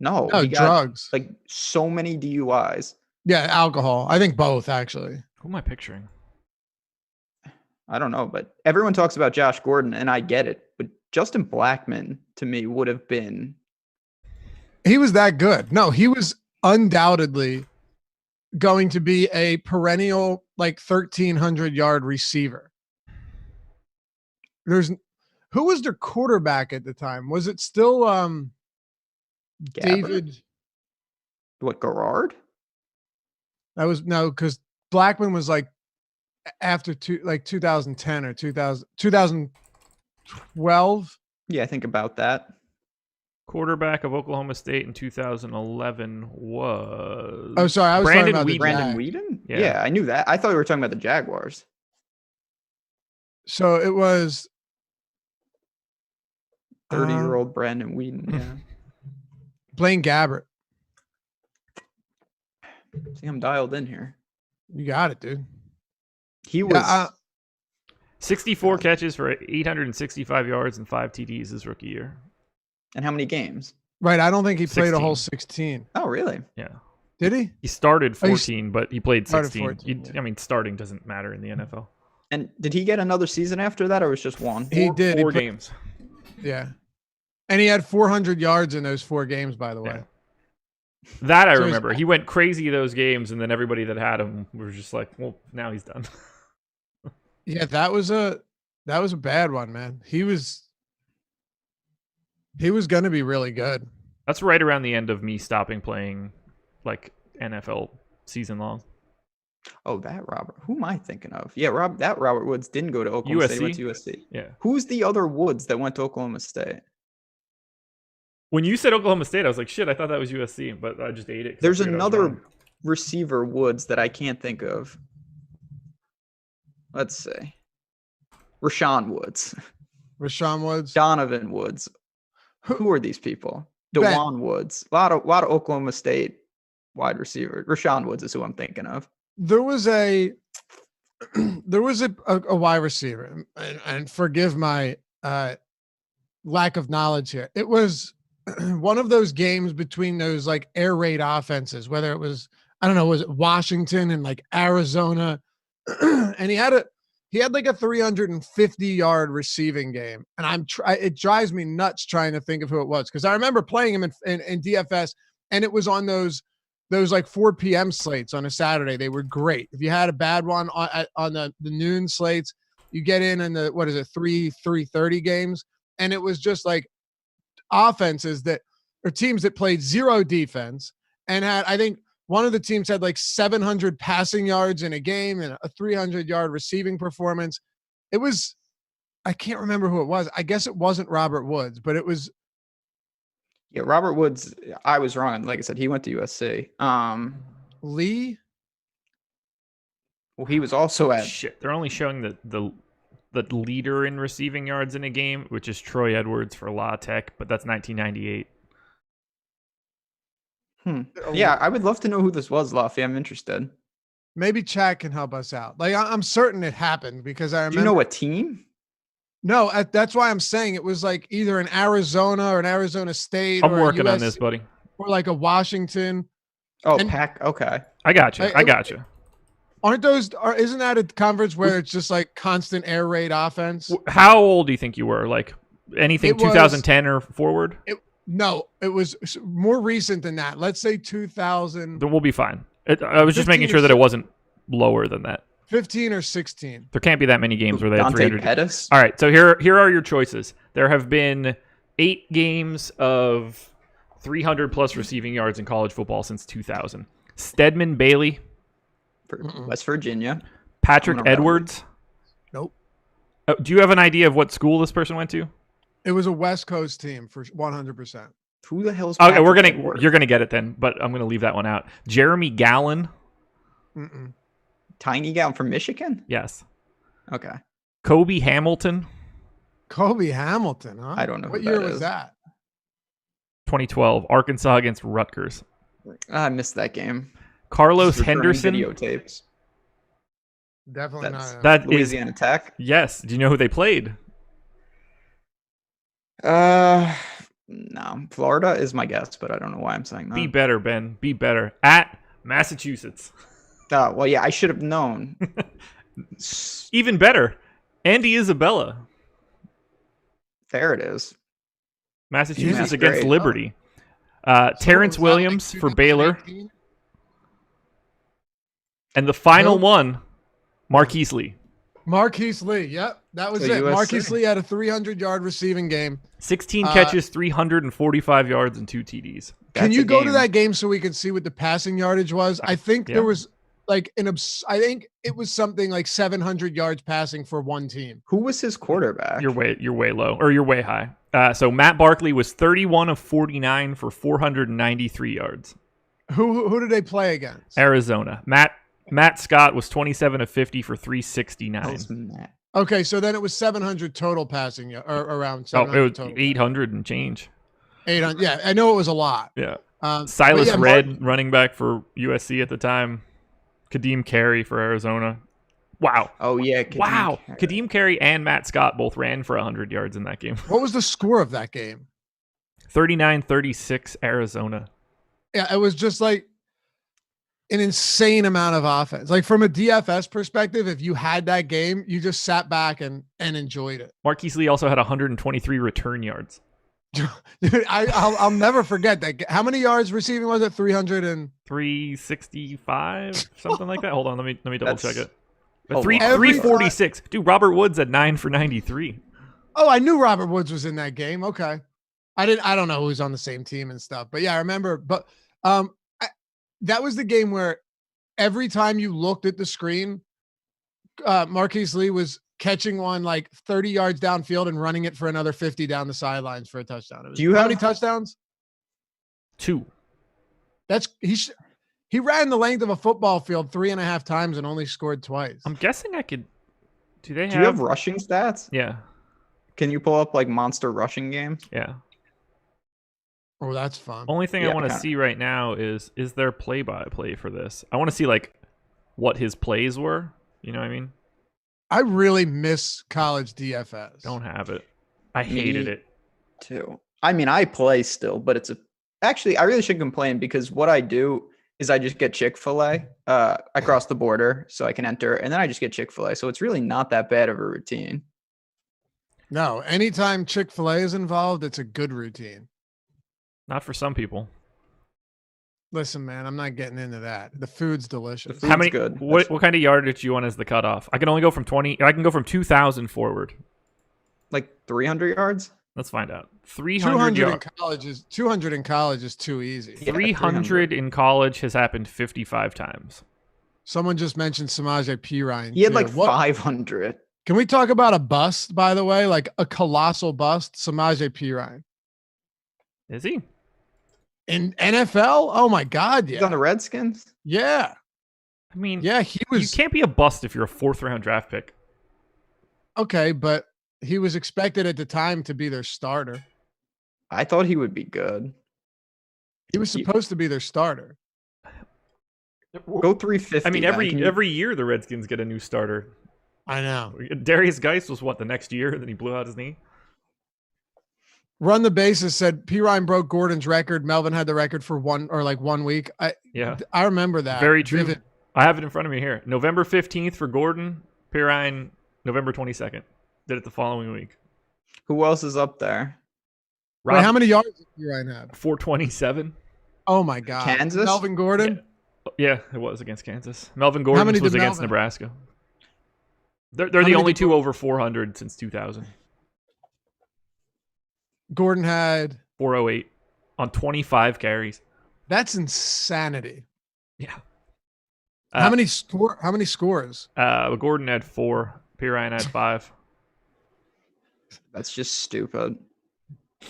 No, he got, drugs. Like so many DUIs. Yeah, alcohol. I think both, actually. Who am I picturing? I don't know, but everyone talks about Josh Gordon, and I get it. But Justin Blackmon, to me, would have been. He was that good. No, he was undoubtedly going to be a perennial, like 1,300-yard receiver. Who was their quarterback at the time? Was it still David? What, Garrard? That was no, because Blackmon was like after 2010 or 2012. Yeah, I think about that. Quarterback of Oklahoma State in 2011 was. Oh, sorry, I was Brandon talking about Whedon. Brandon Whedon? Yeah. Yeah, I knew that. I thought we were talking about the Jaguars. So it was 30-year-old Brandon Whedon. Yeah. Blaine Gabbert. See, I'm dialed in here. You got it, dude. He was 64 catches for 865 yards and 5 TDs his rookie year. And how many games? Right. I don't think he played 16. a whole 16. Oh, really? Yeah. Did he? He started 14, but he played started 16. 14, yeah. I mean, starting doesn't matter in the NFL. And did he get another season after that, or was just one? He did. Four He games. Yeah. And he had 400 yards in those 4 games, by the way. Yeah. That I So remember. He went crazy those games, and then everybody that had him was just like, well, now he's done. Yeah, that was a bad one, man. He was going to be really good. That's right around the end of me stopping playing like NFL season long. Oh, that Robert. Who am I thinking of? Yeah, Robert Woods didn't go to Oklahoma State. He went to USC. Yeah. Who's the other Woods that went to Oklahoma State? When you said Oklahoma State, I was like, shit, I thought that was USC, but I just ate it. There's another receiver Woods that I can't think of. Let's see. Rashawn Woods. Rashawn Woods. Donovan Woods. Who are these people? DeJuan Woods. A lot of Oklahoma State wide receiver. Rashawn Woods is who I'm thinking of. There was a wide receiver, and forgive my lack of knowledge here. It was one of those games between those like air raid offenses, whether it was, I don't know, was it Washington and like Arizona, and he had like a 350-yard receiving game, and it drives me nuts trying to think of who it was, because I remember playing him in DFS, and it was on those like 4 p.m. slates on a Saturday. They were great. If you had a bad one on the noon slates, you get in the 3:30 games, and it was just like offenses or teams that played zero defense and had, I think one of the teams had like 700 passing yards in a game and a 300-yard receiving performance. It was, I can't remember who it was. I guess it wasn't Robert Woods, but it was. Yeah, Robert Woods, I was wrong. Like I said, he went to USC. Lee? Well, he was also at... Shit, they're only showing the leader in receiving yards in a game, which is Troy Edwards for La Tech, but that's 1998. Yeah, I would love to know who this was, Luffy. I'm interested. Maybe Chad can help us out. Like, I'm certain it happened because I remember. Do you know what team? No, that's why I'm saying it was like either an Arizona or an Arizona State. I'm or working on USC, this, buddy. Or like a Washington. Oh, Pack. Okay. I got you. I got you. Isn't that a conference where it's just like constant air raid offense? How old do you think you were? Like anything 2010 or forward? No, it was more recent than that. Let's say 2000. Then we'll be fine. I was just making sure that it wasn't lower than that. 15 or 16. There can't be that many games where they have Dante 300. Pettis? All right, so here are your choices. There have been 8 games of 300 plus receiving yards in college football since 2000. Stedman Bailey, West Virginia. Patrick Edwards. Nope. Do you have an idea of what school this person went to? It was a West Coast team for 100%. Who the hell's Okay, Patrick you're gonna get it then, but I'm gonna leave that one out. Jeremy Gallen. Tiny gal from Michigan? Yes. Okay. Kobe Hamilton. Kobe Hamilton, huh? I don't know What who year that was is. that? 2012, Arkansas against Rutgers. I missed that game. Carlos Returning Henderson. Videotapes. Definitely That's not. That is Louisiana Tech. yes. Do you know who they played? No. Florida is my guess, but I don't know why I'm saying that. Be better, Ben. Be better. At Massachusetts. Well, yeah, I should have known. Even better. Andy Isabella. There it is. Massachusetts That's against great. Liberty. So Terrence was that Williams like for Baylor. 2019? And the final Nope. one, Marquise Lee. Marquise Lee. Yep. That was So it. USC. Marquise Lee had a 300-yard receiving game. 16 catches, 345 yards, and 2 TDs. Can That's you a go to game. that game so we can see what the passing yardage was? I think Yeah. there was like I think it was something like 700 yards passing for one team. Who was his quarterback? You're way low, or you're way high. So Matt Barkley was 31 of 49 for 493 yards. Who did they play against? Arizona. Matt Scott was 27 of 50 for 369. Hell's Matt? Okay, so then it was 700 total passing, or around Oh, 700 it was total. 800 and change. 800. Yeah, I know it was a lot. Yeah. But Silas yeah, Redd, running back for USC at the time. Kadeem Carey for Arizona. Wow. Oh, yeah. Wow. Kadeem Carey and Matt Scott both ran for 100 yards in that game. What was the score of that game? 39-36 Arizona. Yeah, it was just like an insane amount of offense. Like from a DFS perspective, if you had that game, you just sat back and enjoyed it. Marquise Lee also had 123 return yards. Dude, I'll never forget that. How many yards receiving was it? 300 and 365, something like that. Hold on, let me double check That's it. But a lot. 346. Dude, Robert Woods at 9 for 93. Oh, I knew Robert Woods was in that game. Okay. I don't know who's on the same team and stuff, but yeah, I remember. But that was the game where every time you looked at the screen, Marquise Lee was catching one like 30 yards downfield and running it for another 50 down the sidelines for a touchdown. Do you how have many touchdowns? 2. That's he ran the length of a football field 3.5 times and only scored twice. I'm guessing I could. Do they have? Do you have rushing stats? Yeah. Can you pull up like monster rushing games? Yeah. Oh, that's fun. Only thing I Yeah, want to kinda. see right now is there play-by-play for this? I want to see like what his plays were. You know what I mean? I really miss college DFS. Don't have it. I hated Me it. Too. I mean, I play still, but actually, I really should complain because what I do is I just get Chick-fil-A across the border so I can enter, and then I just get Chick-fil-A. So it's really not that bad of a routine. No, anytime Chick-fil-A is involved, it's a good routine. Not for some people. Listen, man, I'm not getting into that. The food's delicious. The How food's many? good. What kind of yardage do you want as the cutoff? I can only go from 20. I can go from 2,000 forward. Like 300 yards? Let's find out. 300 200 in yards. college is 200 in college is too easy. Yeah, 300 in college has happened 55 times. Someone just mentioned Samaje Perine. He had too. like What- 500. Can we talk about a bust, by the way? Like a colossal bust, Samaje Perine. Is he? In NFL? Oh my God, He's on yeah. the Redskins? I Yeah. mean, Yeah, he you was can't be a bust if you're a 4th-round draft pick. okay, but he was expected at the time to be their starter. I thought he would be good. He was supposed to be their starter. Go 350. I mean, then. Can you- every year the Redskins get a new starter. I know. Darius Geis was what, the next year? Then he blew out his knee. Run the Bases said Perine broke Gordon's record. Melvin had the record for 1 week. Yeah, I remember that. very true. Vivid. I have it in front of me here. November 15th for Gordon. Pirine, November 22nd. Did it the following week. Who else is up there? Wait, how many yards did Perine have? 427. Oh my God. Kansas? Melvin Gordon. Yeah, it was against Kansas. Melvin Gordon many was did against Melvin? Nebraska. They're many the only did two over 400 since 2000. Gordon had 408 on 25 carries. that's insanity. Yeah. How many scores? Gordon had 4. Pirine had 5. That's just stupid.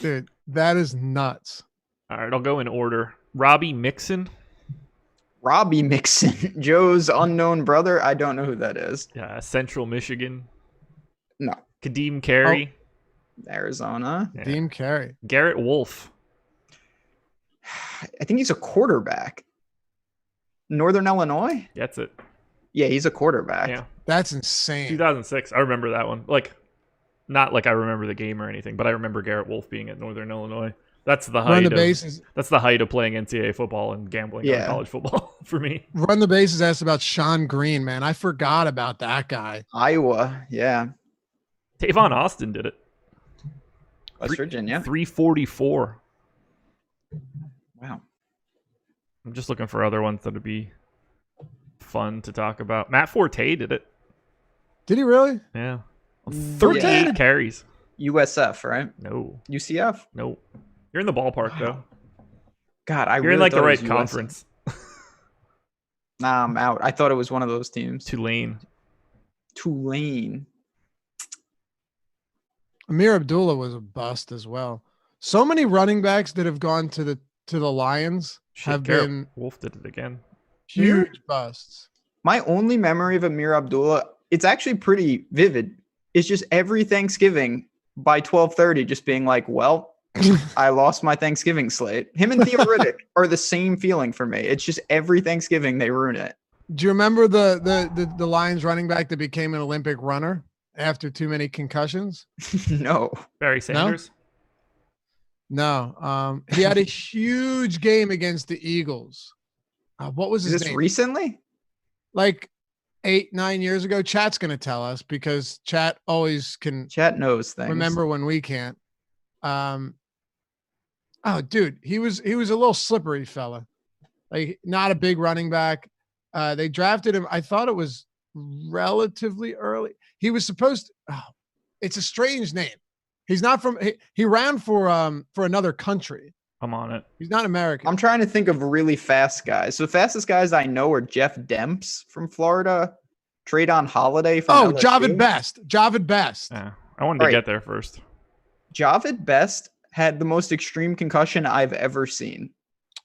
Dude, that is nuts. All right, I'll go in order. Robbie Mixon. Robbie Mixon, Joe's unknown brother. I don't know who that is. Central Michigan. No. Kadeem Carey. Arizona. Yeah. Deem Carey. Garrett Wolf. I think he's a quarterback. Northern Illinois? That's it. Yeah, he's a quarterback. Yeah. That's insane. 2006. I remember that one. Like, not like I remember the game or anything, but I remember Garrett Wolf being at Northern Illinois. That's the Run height the of bases. that's the height of playing NCAA football and gambling on Yeah. college football for me. Run the bases asked about Sean Green, man. I forgot about that guy. Iowa. Yeah. Tavon Austin did it. West Virginia. 344. Wow. I'm just looking for other ones that would be fun to talk about. Matt Forte did it. Did he really? Yeah. Forte 38 did- carries. USF, right? No. UCF? No. You're in the ballpark though. God, I You're really in like the thought it right was USF. conference. Nah, I'm out. I thought it was one of those teams. Tulane. Tulane. Amir Abdullah was a bust as well. So many running backs that have gone to the Lions Shit, have Garrett been Wolf did it again. huge busts. My only memory of Amir Abdullah, it's actually pretty vivid. It's just every Thanksgiving by 12:30 just being like, well, I lost my Thanksgiving slate. Him and Theo Riddick are the same feeling for me. It's just every Thanksgiving they ruin it. Do you remember the Lions running back that became an Olympic runner after too many concussions? No. Barry Sanders. No. He had a huge game against the Eagles. What was Is his this name? recently? Like 8-9 years ago. Chat's gonna tell us because Chat always can Chat knows things. remember when we can't. Oh, dude, he was a little slippery fella. Like not a big running back. They drafted him. I thought it was relatively early. He was supposed to, it's a strange name. He's not from he ran for another country. I'm on it. He's not American. I'm trying to think of really fast guys. So the fastest guys I know are Jeff Demps from Florida, Traydon Holiday from LSU. Javid Best. Javid Best. Yeah, I wanted to get there first. Javid Best had the most extreme concussion I've ever seen.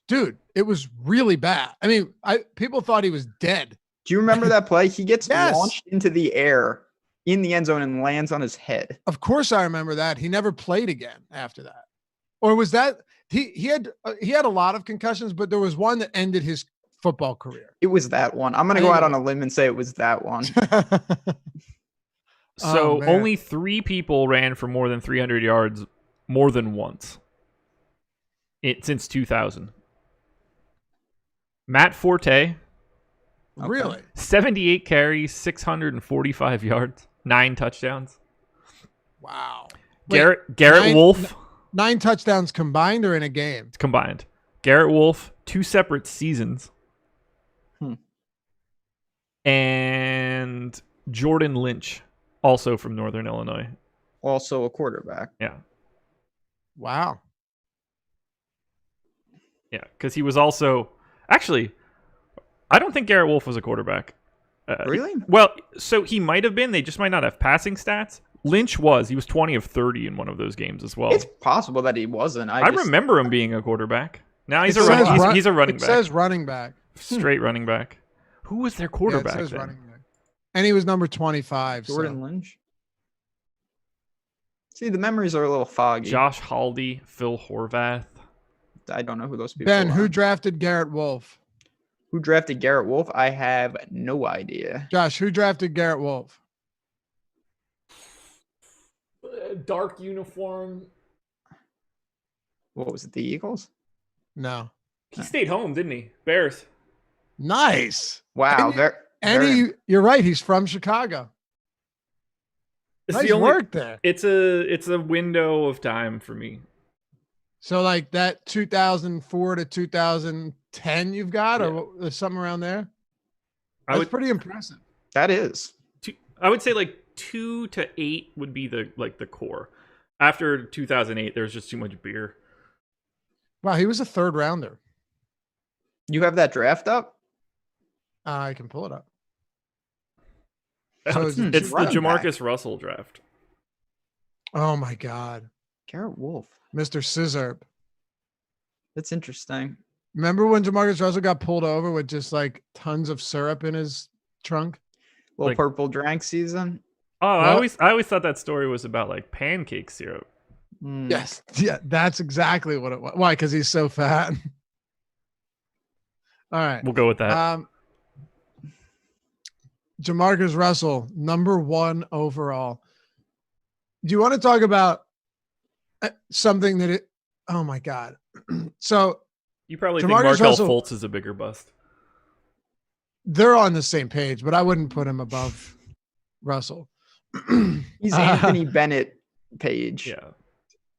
Dude, it was really bad. I mean, people thought he was dead. Do you remember that play? He gets Yes. launched into the air in the end zone and lands on his head. Of course I remember that. He never played again after that. Or was that he had a lot of concussions, but there was one that ended his football career. It was that one. I'm going to go out on a limb and say it was that one. So only 3 people ran for more than 300 yards more than once since 2000. Matt Forte, Really? 78 carries, 645 yards, 9 touchdowns. Wow. Garrett nine- Wolf. 9 touchdowns combined or in a game? Combined. Garrett Wolf, 2 separate seasons. And Jordan Lynch, also from Northern Illinois. Also a quarterback. Yeah. Wow. Yeah, because he was also... Actually, I don't think Garrett Wolf was a quarterback. Really? Well, so he might have been. They just might not have passing stats. Lynch was. He was 20 of 30 in one of those games as well. It's possible that he wasn't. I remember him being a quarterback. Now he's a running back. It says running back. Straight running back. Who was their quarterback it says then? running back. And he was number 25. Jordan Lynch. See, the memories are a little foggy. Josh Haldy, Phil Horvath. I don't know who those people Ben, are. who drafted Garrett Wolf? Who drafted Garrett Wolf? I have no idea. Josh, who drafted Garrett Wolf? Dark uniform. What was it, the Eagles? No. He stayed home, didn't he? Bears. Nice. Wow. You're right. He's from Chicago. It's Nice work there. It's a window of time for me. So like that 2004 to 2010 you've got, or something around there? That's pretty impressive. That is. I would say like 2 to 8 would be the core. After 2008, there's just too much beer. Wow, he was a 3rd rounder. You have that draft up? I can pull it up. So it's the Jamarcus Russell draft. Oh my God. Garrett Wolf. Mr. Scissor. That's interesting. Remember when Jamarcus Russell got pulled over with just like tons of syrup in his trunk? Little purple drank season. Oh, I always thought that story was about like pancake syrup. Yes. Yeah, that's exactly what it was. Why? Because he's so fat. All right. We'll go with that. Jamarcus Russell, number 1 overall. Do you want to talk about something that oh my God. So you probably Jamarcus think Markelle Russell, Fultz is a bigger bust. They're on the same page, but I wouldn't put him above Russell. He's Anthony Bennett page. Yeah.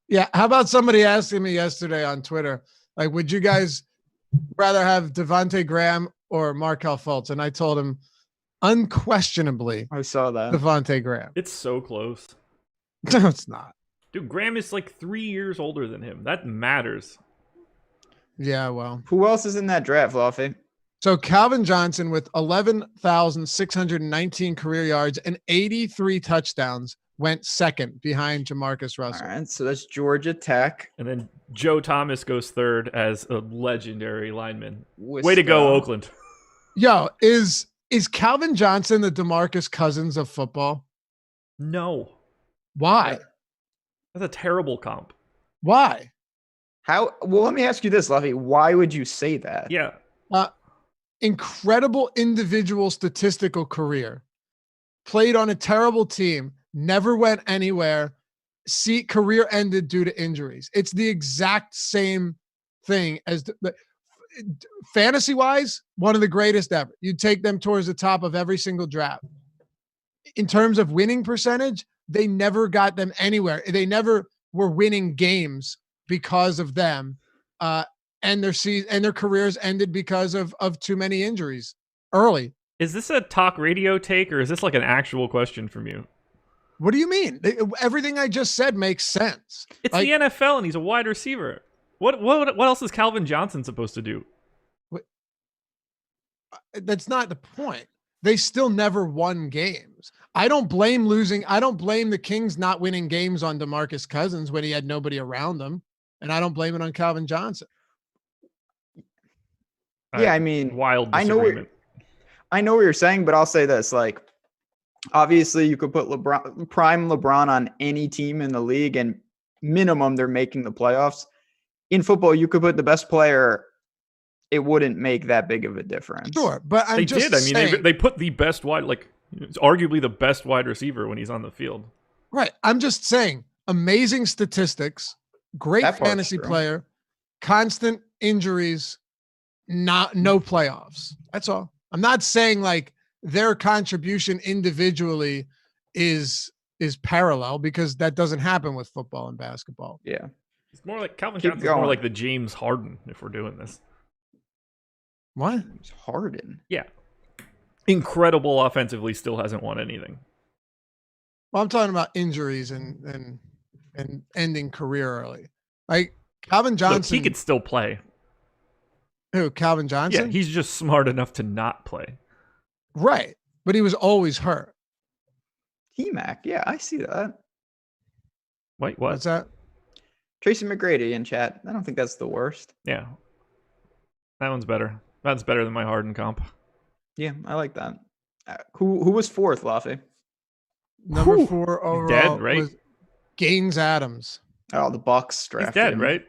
Yeah. How about somebody asking me yesterday on Twitter, like, would you guys rather have Devontae Graham or Markelle Fultz? And I told him unquestionably I saw that. Devontae Graham. It's so close. No, it's not. Dude, Graham is like 3 years older than him. That matters. Yeah, well. Who else is in that draft, Luffy? So Calvin Johnson with 11,619 career yards and 83 touchdowns went 2nd behind Jamarcus Russell. All right, so that's Georgia Tech. And then Joe Thomas goes 3rd as a legendary lineman. Way to go, Oakland. Yo, is Calvin Johnson the DeMarcus Cousins of football? No. Why? That's a terrible comp. Why? How? Well, let me ask you this, Luffy. Why would you say that? Yeah. Incredible individual statistical career. Played on a terrible team. Never went anywhere. Career ended due to injuries. It's the exact same thing as fantasy-wise, one of the greatest ever. You'd take them towards the top of every single draft. In terms of winning percentage, they never got them anywhere. They never were winning games because of them, and their careers ended because of too many injuries early. Is this a talk radio take, or is this like an actual question from you? What do you mean? Everything I just said makes sense. It's the NFL, and he's a wide receiver. What else is Calvin Johnson supposed to do? That's not the point. They still never won games. I don't blame the Kings not winning games on DeMarcus Cousins when he had nobody around them, and I don't blame it on Calvin Johnson. Yeah, I mean, wild disagreement. I know what you're saying, but I'll say this: like, obviously, you could put prime LeBron on any team in the league, and minimum they're making the playoffs. In football, you could put the best player. It wouldn't make that big of a difference. Sure, but they did. I mean, they put the best it's arguably the best wide receiver when he's on the field. Right. I'm just saying, amazing statistics, great fantasy player, constant injuries, no playoffs. That's all. I'm not saying like their contribution individually is parallel, because that doesn't happen with football and basketball. Yeah. It's more like Calvin Johnson's more like the James Harden if we're doing this. What? James Harden? Yeah. Incredible offensively, still hasn't won anything. Well, I'm talking about injuries and ending career early. Like Calvin Johnson. Look, he could still play. Who, Calvin Johnson? Yeah, he's just smart enough to not play. Right. But he was always hurt. T-Mac, yeah, I see that. Wait, what? What's that? Tracy McGrady in chat. I don't think that's the worst. Yeah. That one's better. That's better than my Harden comp. Yeah, I like that. Who was fourth, Laffy? Number 4 overall. Dead, right? Was Gaines Adams. Oh, the Bucks drafted He's dead, him. right?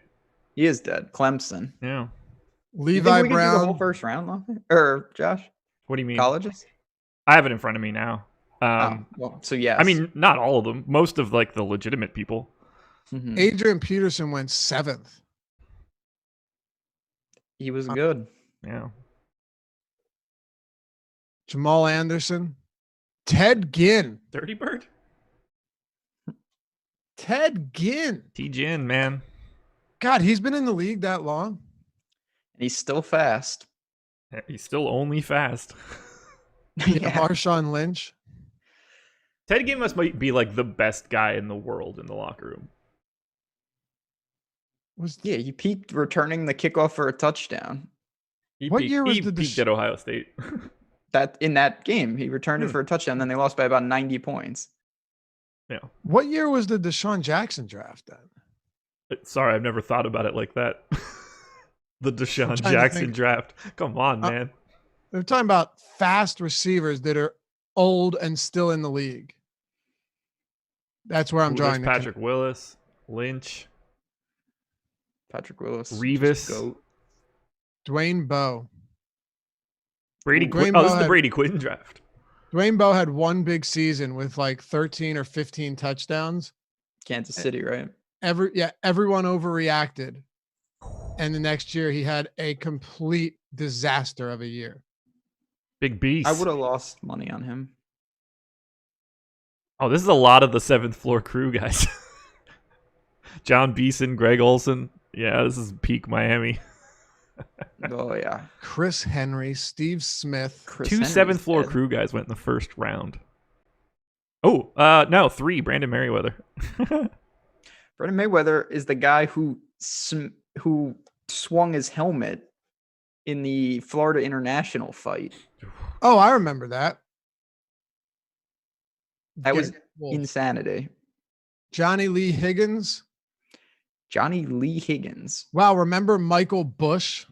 He is dead. Clemson. Yeah. Levi we Brown. Can do the whole first round, Laffy? Or Josh? What do you mean? Colleges? I have it in front of me now. So yes. I mean, not all of them. Most of like the legitimate people. Mm-hmm. Adrian Peterson went 7th. He was good. Yeah. Jamal Anderson. Ted Ginn. Dirty Bird? Ted Ginn. T-Gin, man. God, he's been in the league that long. And he's still fast. He's still only fast. Yeah. Marshawn Lynch. Ted Ginn must be like the best guy in the world in the locker room. Yeah, he peaked returning the kickoff for a touchdown. What year was the peaked at Ohio State? That in that game, he returned it for a touchdown. Then they lost by about 90 points. Yeah. What year was the Deshaun Jackson draft then? Sorry, I've never thought about it like that. The Deshaun Jackson draft. Come on, man. They're talking about fast receivers that are old and still in the league. That's where I'm drawing. Patrick Willis, Lynch, Patrick Willis, Revis, Dwayne Bowe. Brady Quinn. Oh, this is the Brady Quinn draft. Dwayne Bowe had one big season with like 13 or 15 touchdowns. Kansas City, right? Everyone overreacted. And the next year he had a complete disaster of a year. Big beast. I would have lost money on him. Oh, this is a lot of the 7th floor crew guys. John Beeson, Greg Olson. Yeah, this is peak Miami. Oh, yeah. Chris Henry, Steve Smith. Two 7th floor crew guys went in the first round. Oh, no, 3. Brandon Merriweather. Brandon Merriweather is the guy who swung his helmet in the Florida International fight. Oh, I remember that. That was insanity. Johnny Lee Higgins. Wow, remember Michael Bush?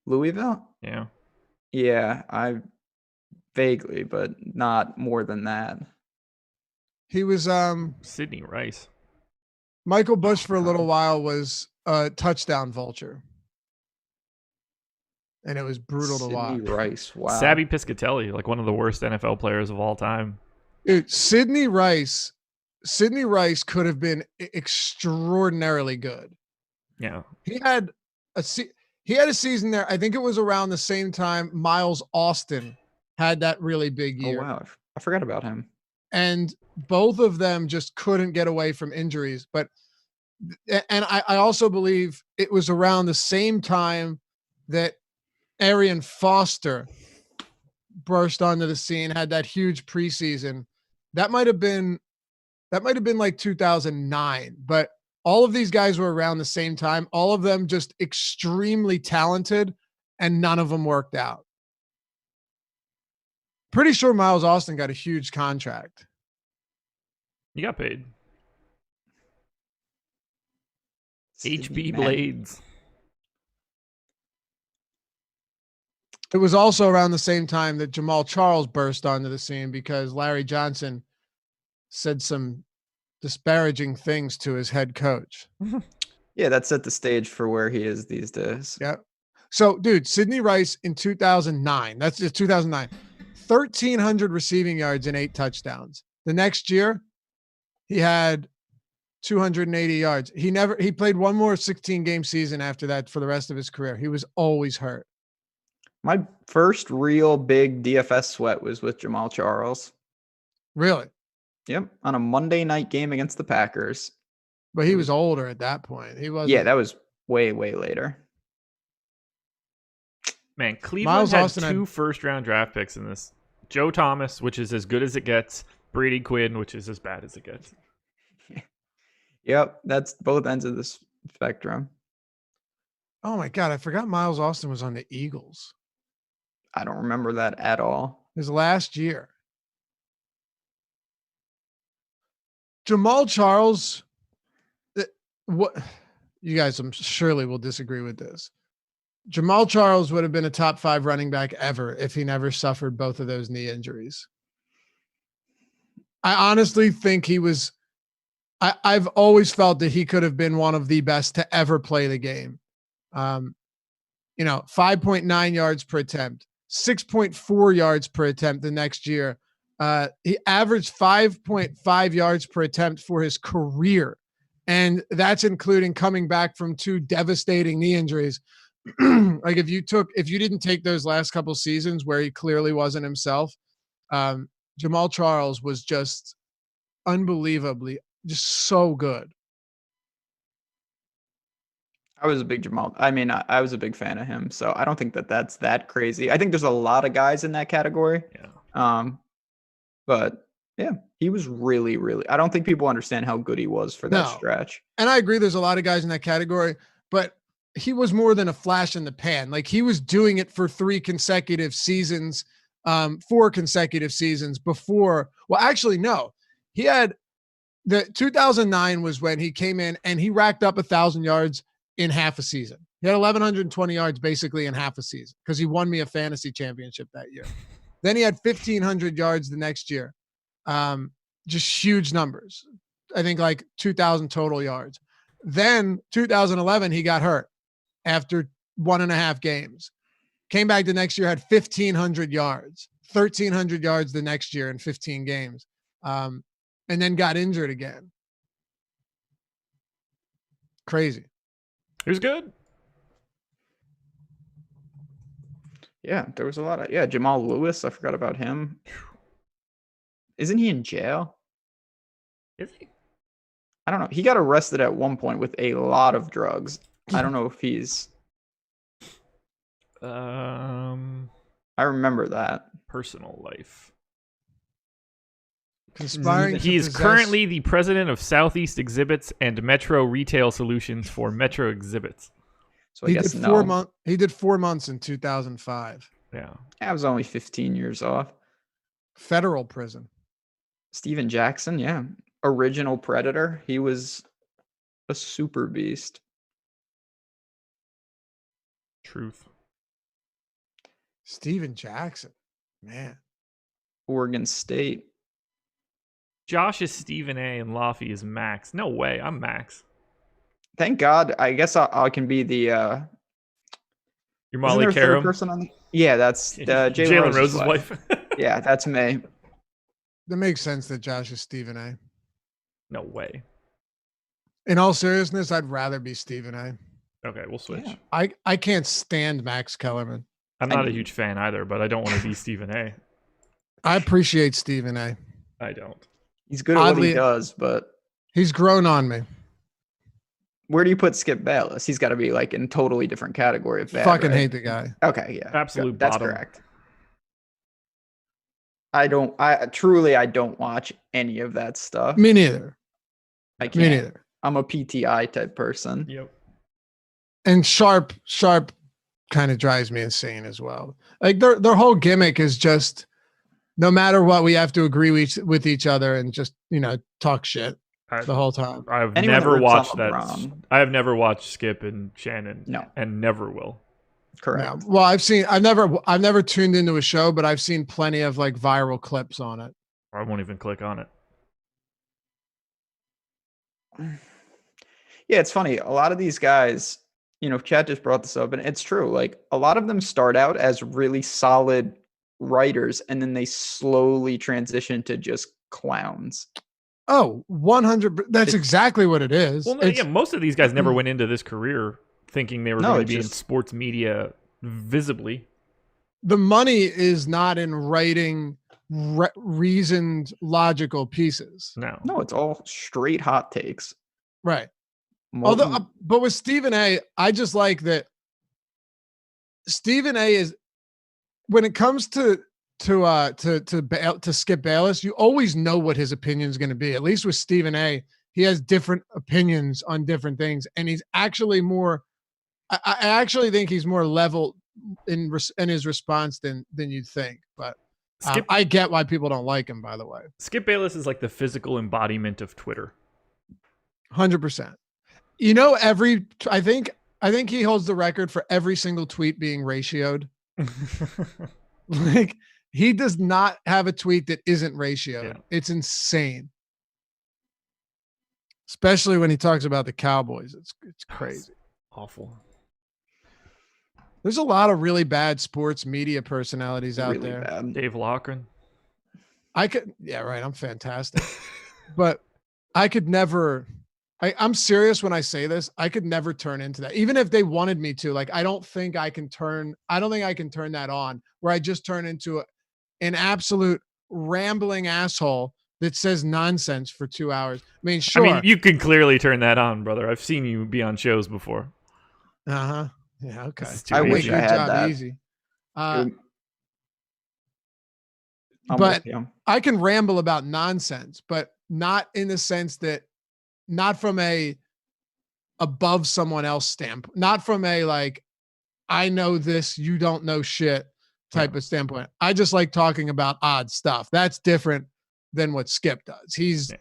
Louisville? Yeah. Yeah, I vaguely, but not more than that. He was Sidney Rice. Michael Bush for a little while was a touchdown vulture. And it was brutal to watch. Sidney Rice, wow. Sabby Piscatelli, like one of the worst NFL players of all time. Dude, Sidney Rice could have been extraordinarily good. Yeah. He had a season there. I think it was around the same time Miles Austin had that really big year. Oh, wow. I forgot about him. And both of them just couldn't get away from injuries. But And I also believe it was around the same time that Arian Foster burst onto the scene, had that huge preseason. That might have been like 2009, but all of these guys were around the same time. All of them just extremely talented, and none of them worked out. Pretty sure Miles Austin got a huge contract. You got paid. Sydney, HB man. Blades. It was also around the same time that Jamaal Charles burst onto the scene because Larry Johnson said some disparaging things to his head coach. Yeah, that set the stage for where he is these days. Yeah. So, dude, Sidney Rice in 2009, that's just 2009, 1,300 receiving yards and 8 touchdowns. The next year, he had 280 yards. He played one more 16-game season after that for the rest of his career. He was always hurt. My first real big DFS sweat was with Jamaal Charles. Really? Yep, on a Monday night game against the Packers. But he was older at that point. He wasn't. Yeah, that was way, way later. Man, Cleveland Miles had Austin 2 first-round draft picks in this. Joe Thomas, which is as good as it gets. Brady Quinn, which is as bad as it gets. Yep, that's both ends of the spectrum. Oh my God, I forgot Miles Austin was on the Eagles. I don't remember that at all. His last year. Jamaal Charles, what you guys surely will disagree with this. Jamaal Charles would have been a top 5 running back ever if he never suffered both of those knee injuries. I honestly think he was. I've always felt that he could have been one of the best to ever play the game. 5.9 yards per attempt, 6.4 yards per attempt the next year. He averaged 5.5 yards per attempt for his career. And that's including coming back from 2 devastating knee injuries. Like if you didn't take those last couple seasons where he clearly wasn't himself, Jamaal Charles was just unbelievably just so good. I was a big Jamaal. I mean, I was a big fan of him, so I don't think that's that crazy. I think there's a lot of guys in that category. Yeah. But yeah, he was really, really. I don't think people understand how good he was for that stretch. And I agree, there's a lot of guys in that category, but he was more than a flash in the pan. Like he was doing it for 4 consecutive seasons before. Well, actually, no. He had the 2009 was when he came in and he racked up 1,000 yards in half a season. He had 1,120 yards basically in half a season because he won me a fantasy championship that year. Then he had 1,500 yards the next year. Just huge numbers. I think like 2,000 total yards. Then 2011, he got hurt after 1.5 games. Came back the next year, had 1,500 yards, 1,300 yards the next year in 15 games. And then got injured again. Crazy. He was good. Yeah, there was a lot of Jamal Lewis. I forgot about him. Isn't he in jail? Is he? I don't know. He got arrested at one point with a lot of drugs. I don't know if he's. I remember that. Personal life. Conspiring. He is currently the president of Southeast Exhibits and Metro Retail Solutions for Metro Exhibits. So I guess did 4 months. He did 4 months in 2005. Yeah. I was only 15 years off. Federal prison. Steven Jackson, yeah. Original Predator. He was a super beast. Truth. Steven Jackson. Man. Oregon State. Josh is Stephen A and Laffy is Max. No way. I'm Max. Thank God. I guess I can be the Your Molly Third Karam. person on the... Yeah, that's Jalen Rose's wife. Yeah, that's me. That makes sense that Josh is Stephen A. No way. In all seriousness, I'd rather be Stephen A. Okay, we'll switch. Yeah. I can't stand Max Kellerman. I'm not a huge fan either, but I don't want to be Stephen A. I appreciate Stephen A. I don't. He's good at what he does, but he's grown on me. Where do you put Skip Bayless? He's got to be like in a totally different category of bad. Fucking right? hate the guy. Okay, yeah. Absolute good. That's bottom. correct. I don't watch any of that stuff. Me neither. I can't. Me neither. I'm a PTI type person. Yep. And Sharp kind of drives me insane as well. Like their whole gimmick is just no matter what, we have to agree with each other and just, talk shit the whole time. I've Anyone that never rips on watched that. LeBron. I have never watched Skip and Shannon. No. And never will. Correct. Yeah. Well, I've never tuned into a show, but I've seen plenty of like viral clips on it. I won't even click on it. Yeah, it's funny. A lot of these guys, Chad just brought this up, and it's true. Like a lot of them start out as really solid writers, and then they slowly transition to just clowns. Oh, 100. That's exactly what it is. Well, yeah, most of these guys never went into this career thinking they were going to be in sports media visibly. The money is not in writing reasoned, logical pieces. No, it's all straight hot takes. Right. Although, but with Stephen A, I just like that. Stephen A is when it comes to Skip Bayless, you always know what his opinion is going to be. At least with Stephen A, he has different opinions on different things, and he's actually more. I actually think he's more level in his response than you'd think. But I get why people don't like him. By the way, Skip Bayless is like the physical embodiment of Twitter. 100%. I think he holds the record for every single tweet being ratioed. Like he does not have a tweet that isn't ratioed. Yeah. It's insane. Especially when he talks about the Cowboys. It's crazy. That's awful. There's a lot of really bad sports media personalities out really there. Bad. Dave Loughran. Yeah, right. I'm fantastic. But I could never, I'm serious when I say this. I could never turn into that. Even if they wanted me to, like, I don't think I can turn that on where I just turn into an absolute rambling asshole that says nonsense for 2 hours. I mean, sure. I mean, you can clearly turn that on, brother. I've seen you be on shows before. Uh-huh. Yeah, okay. I wish I had that. Easy. But I can ramble about nonsense, but not in the sense that, not from a above someone else standpoint, not from a like, I know this, you don't know shit type of standpoint. I just like talking about odd stuff. That's different than what Skip does. He's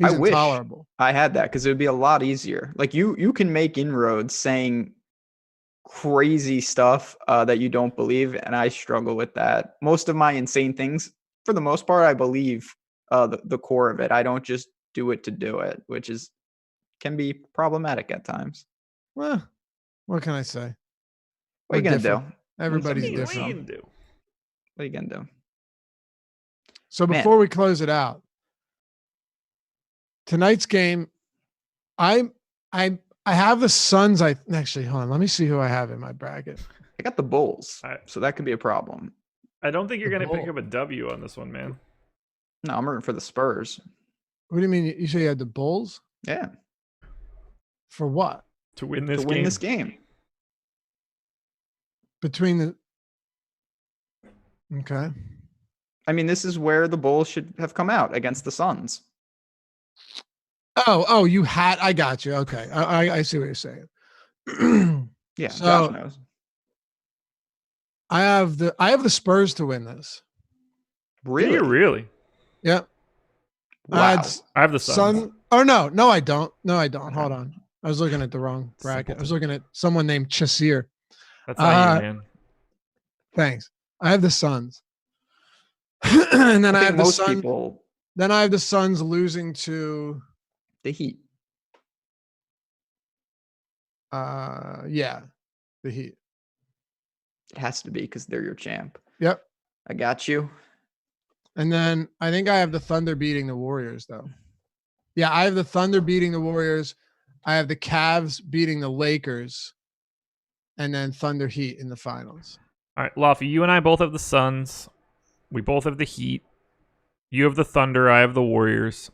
intolerable. Wish I had that because it would be a lot easier. Like you can make inroads saying crazy stuff that you don't believe, and I struggle with that. Most of my insane things, for the most part, I believe the core of it. I don't just do it to do it, which can be problematic at times. Well, what can I say? What are you gonna do? Everybody's different. What are you gonna do? So before we close it out, tonight's game, I have the Suns. Actually, hold on. Let me see who I have in my bracket. I got the Bulls, so that could be a problem. I don't think you're going to pick up a W on this one, man. No, I'm rooting for the Spurs. What do you mean? You say you had the Bulls? Yeah. For what? To win this game. Okay. I mean, this is where the Bulls should have come out against the Suns. Oh, you had. I got you. Okay, I see what you're saying. Yeah, so Josh knows. I have the Spurs to win this. Really? Do you really? Yep. Wow. I have the Suns. Oh no, I don't. No, I don't. Hold on. I was looking at the wrong bracket. I was looking at someone named Chasir. That's not you, man. Thanks. I have the Suns. And then I have most the Suns. people. Then I have the Suns losing to the Heat. Yeah, the Heat. It has to be because they're your champ. Yep. I got you. And then I think I have the Thunder beating the Warriors, though. Yeah, I have the Thunder beating the Warriors. I have the Cavs beating the Lakers. And then Thunder Heat in the finals. All right, Laffy, you and I both have the Suns. We both have the Heat. You have the Thunder. I have the Warriors.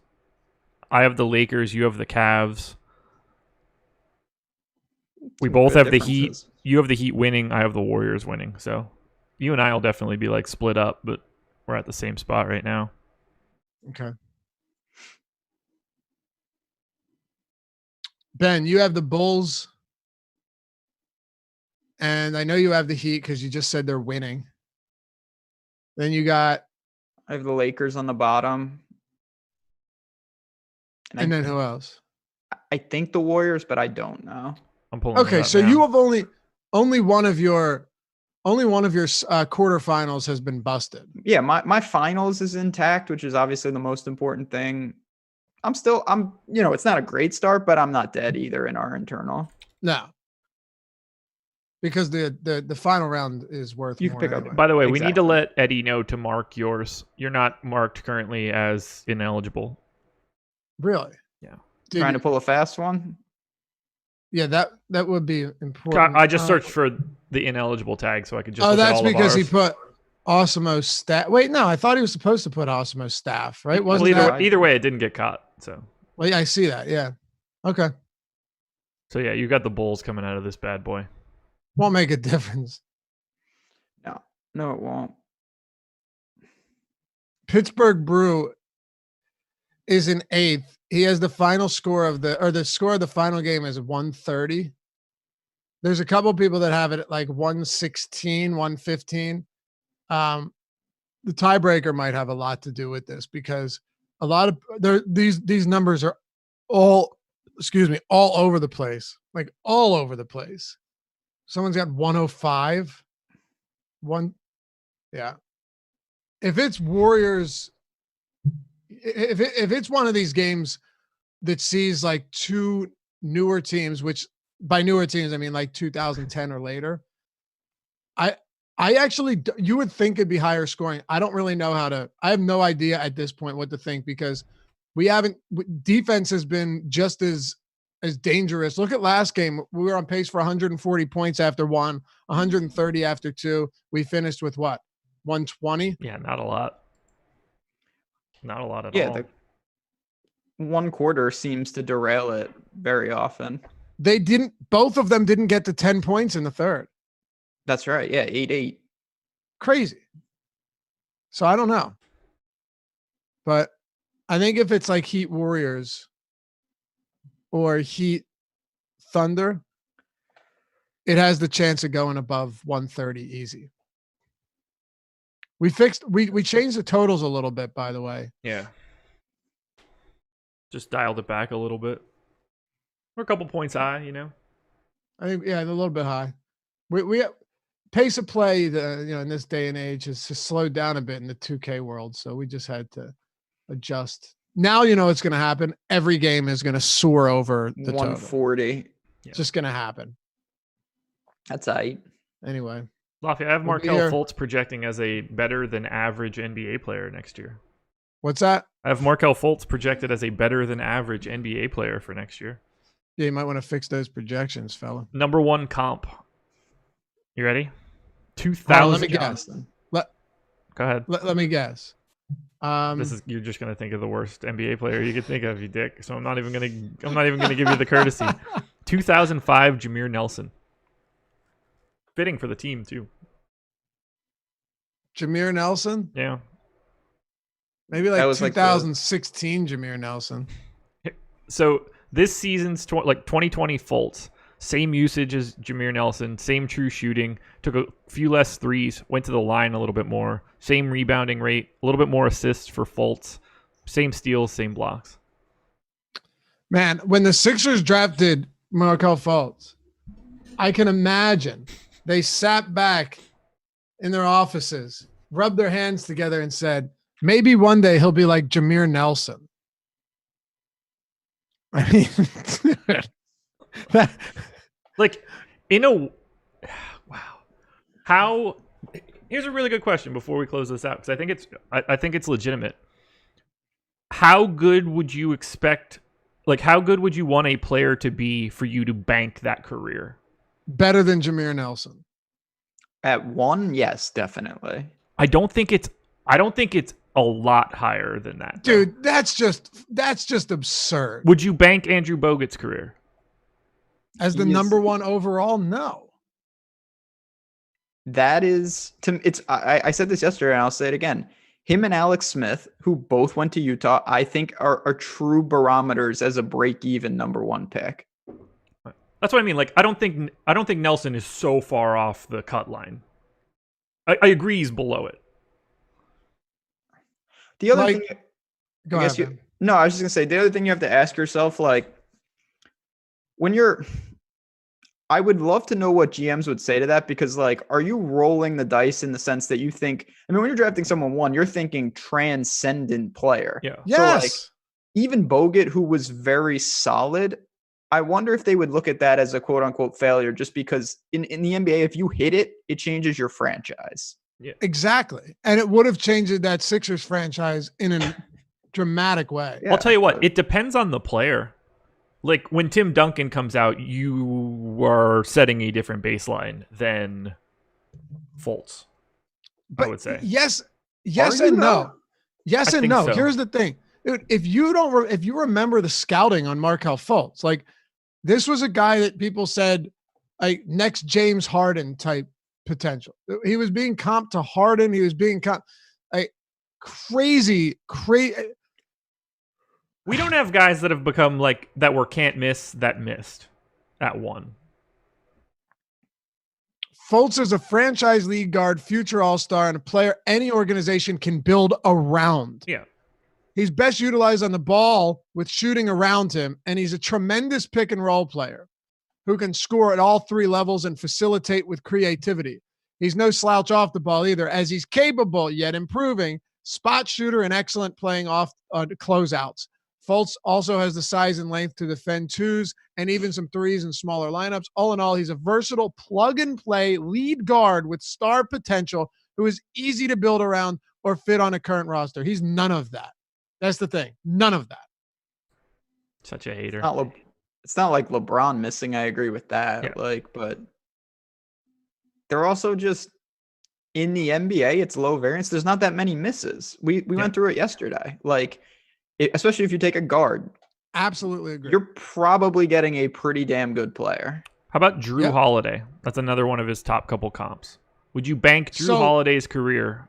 I have the Lakers. You have the Cavs. We Some both good have the Heat. differences. You have the Heat winning. I have the Warriors winning. So you and I will definitely be like split up, but we're at the same spot right now. Okay. Ben, you have the Bulls. And I know you have the Heat because you just said they're winning. Then you got, I have the Lakers on the bottom. and then who else? I think the Warriors, but I don't know. I'm pulling. it Okay, up so now. you have only one of your quarterfinals has been busted. Yeah, my finals is intact, which is obviously the most important thing. I'm it's not a great start, but I'm not dead either in our internal. No. Because the final round is worth You can more pick up. anyway. By the way, we need to Exactly. let Eddie know to mark yours. You're not marked currently as ineligible. Really? Yeah. Did Trying you- to pull a fast one. Yeah, that would be important. I just searched for the ineligible tag so I could just. Oh, look at that's all of because he ours. put Awesemo staff. Wait, no, I thought he was supposed to put Awesemo staff, right? Well, Wasn't that? either way, it didn't get caught. So. Well, yeah, I see that. Yeah. Okay. So yeah, you got the Bulls coming out of this bad boy. Won't make a difference. No, it won't. Pittsburgh Brew is in 8th. He has the final score of the score of the final game is 130. There's a couple people that have it at like 116, 115. The tiebreaker might have a lot to do with this because a lot of these numbers are all over the place. Like all over the place. Someone's got 105. Yeah. If it's Warriors, if it's one of these games that sees like two newer teams, which by newer teams I mean like 2010 or later, I actually, you would think it'd be higher scoring. I don't really know I have no idea at this point what to think because defense has been just as dangerous. Look at last game. We were on pace for 140 points after 130 after 2. We finished with what? 120? Yeah, not a lot. Not a lot at Yeah, all. the one quarter seems to derail it very often. Both of them didn't get to 10 points in the third. That's right. Yeah, 8-8. Crazy. So I don't know. But I think if it's like Heat Warriors or Heat Thunder, it has the chance of going above 130 easy. We changed the totals a little bit, by the way. Yeah. Just dialed it back a little bit. We're a couple points high, you know. I think a little bit high. We pace of play, in this day and age has just slowed down a bit in the 2K world, so we just had to adjust. Now you know what's going to happen. Every game is going to soar over the 140. total. It's just going to happen. That's aight. Anyway. Lafayette, I have We'll be Markelle here. Fultz projecting as a better than average NBA player next year. What's that? I have Markelle Fultz projected as a better than average NBA player for next year. Yeah, you might want to fix those projections, fella. Number 1 comp. You ready? Hold 2000. on, let me guess. Go ahead. Let me guess. You're just gonna think of the worst NBA player you could think of, you dick. So I'm not even gonna give you the courtesy. 2005 Jameer Nelson. Fitting for the team too. Jameer Nelson? Yeah. Maybe That like was like 2016 Jameer Nelson. So this season's 2020 Fultz, same usage as Jameer Nelson, same true shooting, took a few less threes, went to the line a little bit more, same rebounding rate, a little bit more assists for Fultz, same steals, same blocks. Man, when the Sixers drafted Markelle Fultz, I can imagine they sat back in their offices, rubbed their hands together and said, maybe one day he'll be like Jameer Nelson. I mean, Like, wow. How? Here's a really good question before we close this out, because I think it's legitimate. How good would you expect? Like, how good would you want a player to be for you to bank that career? better than Jameer Nelson. At 1, yes, definitely. I don't think it's a lot higher than that, though. Dude, that's just absurd. Would you bank Andrew Bogut's career? As the He is- number one overall, no. That is I said this yesterday and I'll say it again. Him and Alex Smith, who both went to Utah, I think are true barometers as a break-even number one pick. That's what I mean. Like, I don't think Nelson is so far off the cut line. I agree he's below it. The other Like, thing, Go I ahead. guess you, Ben. no, I was just gonna say the other thing you have to ask yourself, like, when you're, I would love to know what GMs would say to that, because like, are you rolling the dice in the sense that you think, I mean, when you're drafting someone one, you're thinking transcendent player. Yeah. So like, Yes. even Bogut, who was very solid, I wonder if they would look at that as a quote unquote failure, just because in the NBA, if you hit it, it changes your franchise. Exactly. And it would have changed that Sixers franchise in a dramatic way. Yeah, I'll tell you what, but- it depends on the player. Like, when Tim Duncan comes out, you are setting a different baseline than Fultz, But I would say. yes Are you and no. though? Yes I and think no. so. Here's the thing. Dude, if you remember the scouting on Markelle Fultz, like, this was a guy that people said, like, next James Harden type potential. He was being comped to Harden. He was being like crazy. We don't have guys that have become like that were can't miss that missed at one. Fultz is a franchise league guard, future all-star, and a player any organization can build around. Yeah. He's best utilized on the ball with shooting around him, and he's a tremendous pick and roll player who can score at all three levels and facilitate with creativity. He's no slouch off the ball either, as he's capable, yet improving, spot shooter and excellent playing off closeouts. Fultz also has the size and length to defend twos and even some threes in smaller lineups. All in all, he's a versatile plug-and-play lead guard with star potential who is easy to build around or fit on a current roster. He's none of that. That's the thing. None of that. Such a hater. It's not like LeBron missing. I agree with that. Yeah. Like, but they're also just in the NBA. It's low variance. There's not that many misses. We went through it yesterday. Like, especially if you take a guard, Absolutely agree. you're probably getting a pretty damn good player. How about Drew Yep. Holiday? That's another one of his top couple comps. Would you bank Drew So- Holiday's career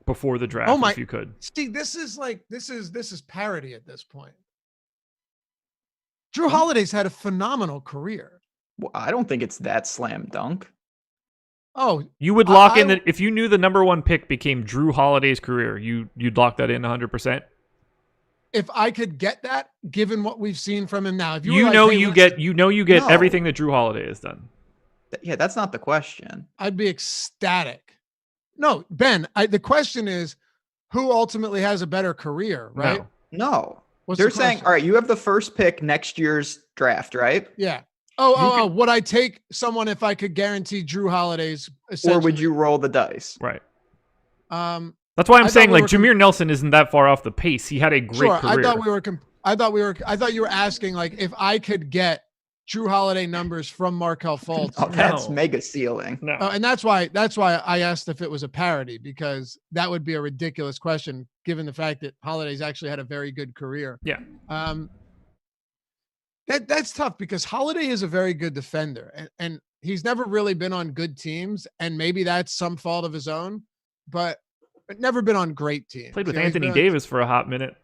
before the draft if you could? See, this is parody at this point. Drew Holiday's had a phenomenal career. Well, I don't think it's that slam dunk. Oh, You would lock in I- that if you knew the number one pick became Drew Holiday's career, you'd lock that in 100%. if I could get that, given what we've seen from him now, if You were know like, hey, you listen, get No. everything that Drew Holiday has done. Yeah, that's not the question. I'd be ecstatic. No, Ben, the question is, who ultimately has a better career, right? No. No. What's They're the saying, question? all right, you have the first pick next year's draft, right? Yeah. You Oh, would I take someone if I could guarantee Drew Holiday's? Or would you roll the dice? Right. Um, That's why I'm I saying thought we like were Jameer Nelson isn't that far off the pace. He had a great sure. career. I thought you were asking, like, if I could get Drew Holiday numbers from Markelle Fultz. Oh, that's No. mega ceiling. No. And that's why I asked if it was a parody, because that would be a ridiculous question given the fact that Holiday's actually had a very good career. Yeah. That's tough because Holiday is a very good defender and he's never really been on good teams, and maybe that's some fault of his own, but never been on great teams. Played with You know, he's Anthony been on- Davis for a hot minute.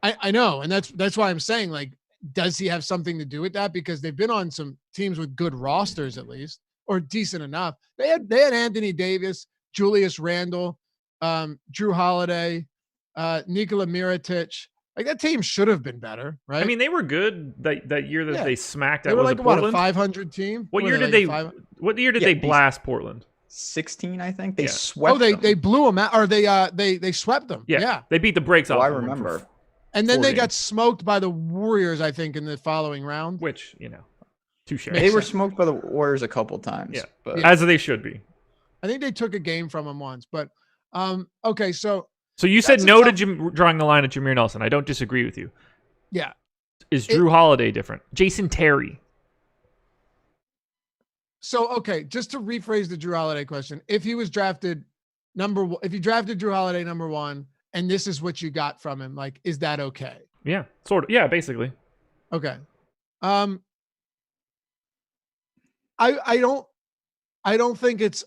I know, and that's why I'm saying, like, does he have something to do with that? Because they've been on some teams with good rosters at least, or decent enough. They had Anthony Davis, Julius Randle, Drew Holiday, Nikola Mirotic. Like, that team should have been better, right? I mean, they were good that year that Yeah. they smacked. they That were was like it what, a Portland. 500 team? What Were year did like they? a five- What year did Yeah, they these- blast Portland? 16, I think. They Yeah. swept Oh, they them. blew them out, or they swept them. Yeah. They beat the brakes Oh, off. I of them for remember. And then 4 they games. got smoked by the Warriors, I think, in the following round. Which, touche. They were sense. smoked by the Warriors a couple times. Yeah. But Yeah. As they should be. I think they took a game from them once, but okay, so So you said That's a no to tough- drawing the line at Jameer Nelson. I don't disagree with you. yeah. Is Drew Holiday different? Jason Terry. So, okay, just to rephrase the Drew Holiday question, if he was drafted if you drafted Drew Holiday number 1, and this is what you got from him, like, is that okay? Yeah, sort of. Yeah, basically. Okay. I don't think it's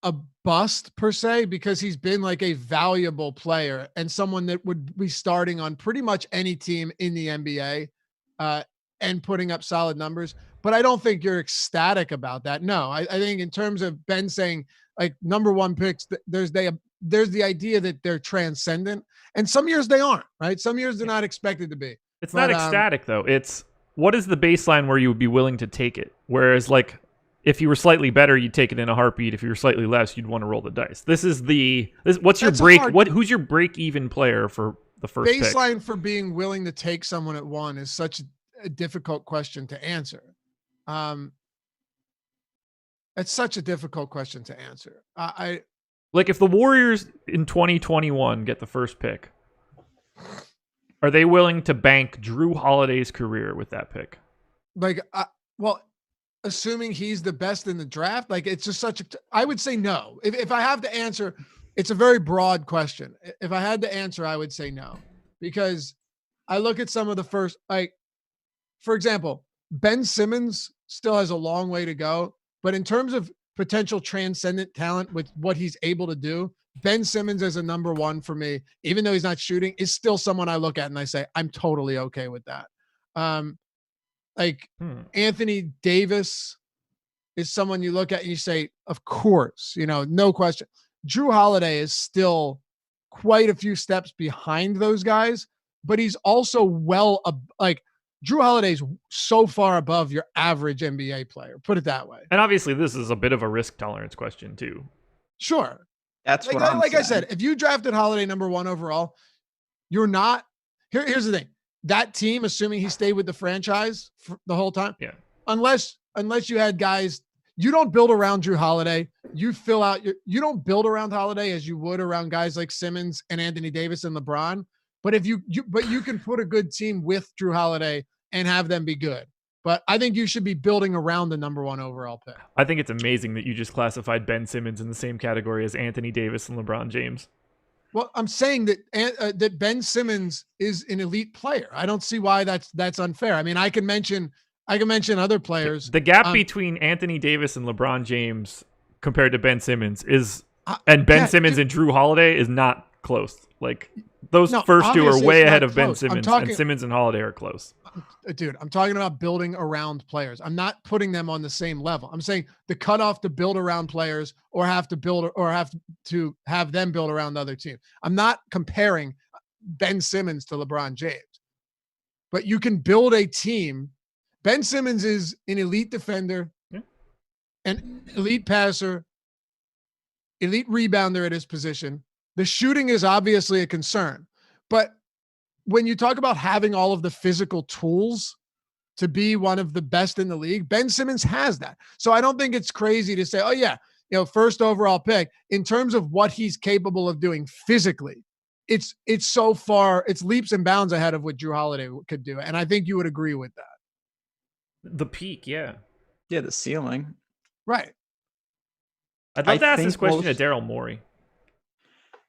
a bust per se, because he's been like a valuable player and someone that would be starting on pretty much any team in the NBA and putting up solid numbers. But I don't think you're ecstatic about that. No, I think in terms of Ben saying like number one picks, there's the idea that they're transcendent, and some years they aren't, right? Some years they're not expected to be. It's not ecstatic though. It's what is the baseline where you would be willing to take it? Whereas like if you were slightly better, you'd take it in a heartbeat. If you were slightly less, you'd want to roll the dice. What's your break? Who's your break even player for the first baseline pick? For being willing to take someone at one is such a difficult question to answer. It's such a difficult question to answer. Like if the Warriors in 2021 get the first pick, are they willing to bank Drew Holiday's career with that pick? Like, well, assuming he's the best in the draft, like it's just I would say no. If I have to answer, it's a very broad question. If I had to answer, I would say no, because I look at some of the first, like, for example, Ben Simmons still has a long way to go, but in terms of potential transcendent talent with what he's able to do, Ben Simmons as a number one for me, even though he's not shooting, is still someone I look at and I say, I'm totally okay with that. Anthony Davis is someone you look at and you say, of course, no question. Drew Holiday is still quite a few steps behind those guys, but he's also Drew Holiday's so far above your average NBA player. Put it that way. And obviously this is a bit of a risk tolerance question too. Sure. That's what I'm saying. I said, if you drafted Holiday number one overall, you're not here's the thing. That team, assuming he stayed with the franchise for the whole time, yeah. Unless you had guys, you don't build around Drew Holiday. You fill out you don't build around Holiday as you would around guys like Simmons and Anthony Davis and LeBron. But if you can put a good team with Drew Holiday and have them be good. But I think you should be building around the number one overall pick. I think it's amazing that you just classified Ben Simmons in the same category as Anthony Davis and LeBron James. Well, I'm saying that Ben Simmons is an elite player. I don't see why that's unfair. I mean, I can mention other players. The gap between Anthony Davis and LeBron James compared to Ben Simmons Simmons and Drew Holiday is not close. Like those first two are way ahead of Ben Simmons, and Simmons and Holiday are close. Dude, I'm talking about building around players. I'm not putting them on the same level. I'm saying the cutoff to build around players or have to have them build around other teams. I'm not comparing Ben Simmons to LeBron James, but you can build a team. Ben Simmons is an elite defender, an elite passer, elite rebounder at his position. The shooting is obviously a concern, but when you talk about having all of the physical tools to be one of the best in the league, Ben Simmons has that. So I don't think it's crazy to say, oh yeah, first overall pick in terms of what he's capable of doing physically. It's so far, it's leaps and bounds ahead of what Drew Holiday could do. And I think you would agree with that. The peak. Yeah. Yeah. The ceiling. Right. I'd love to ask this question to Daryl Morey.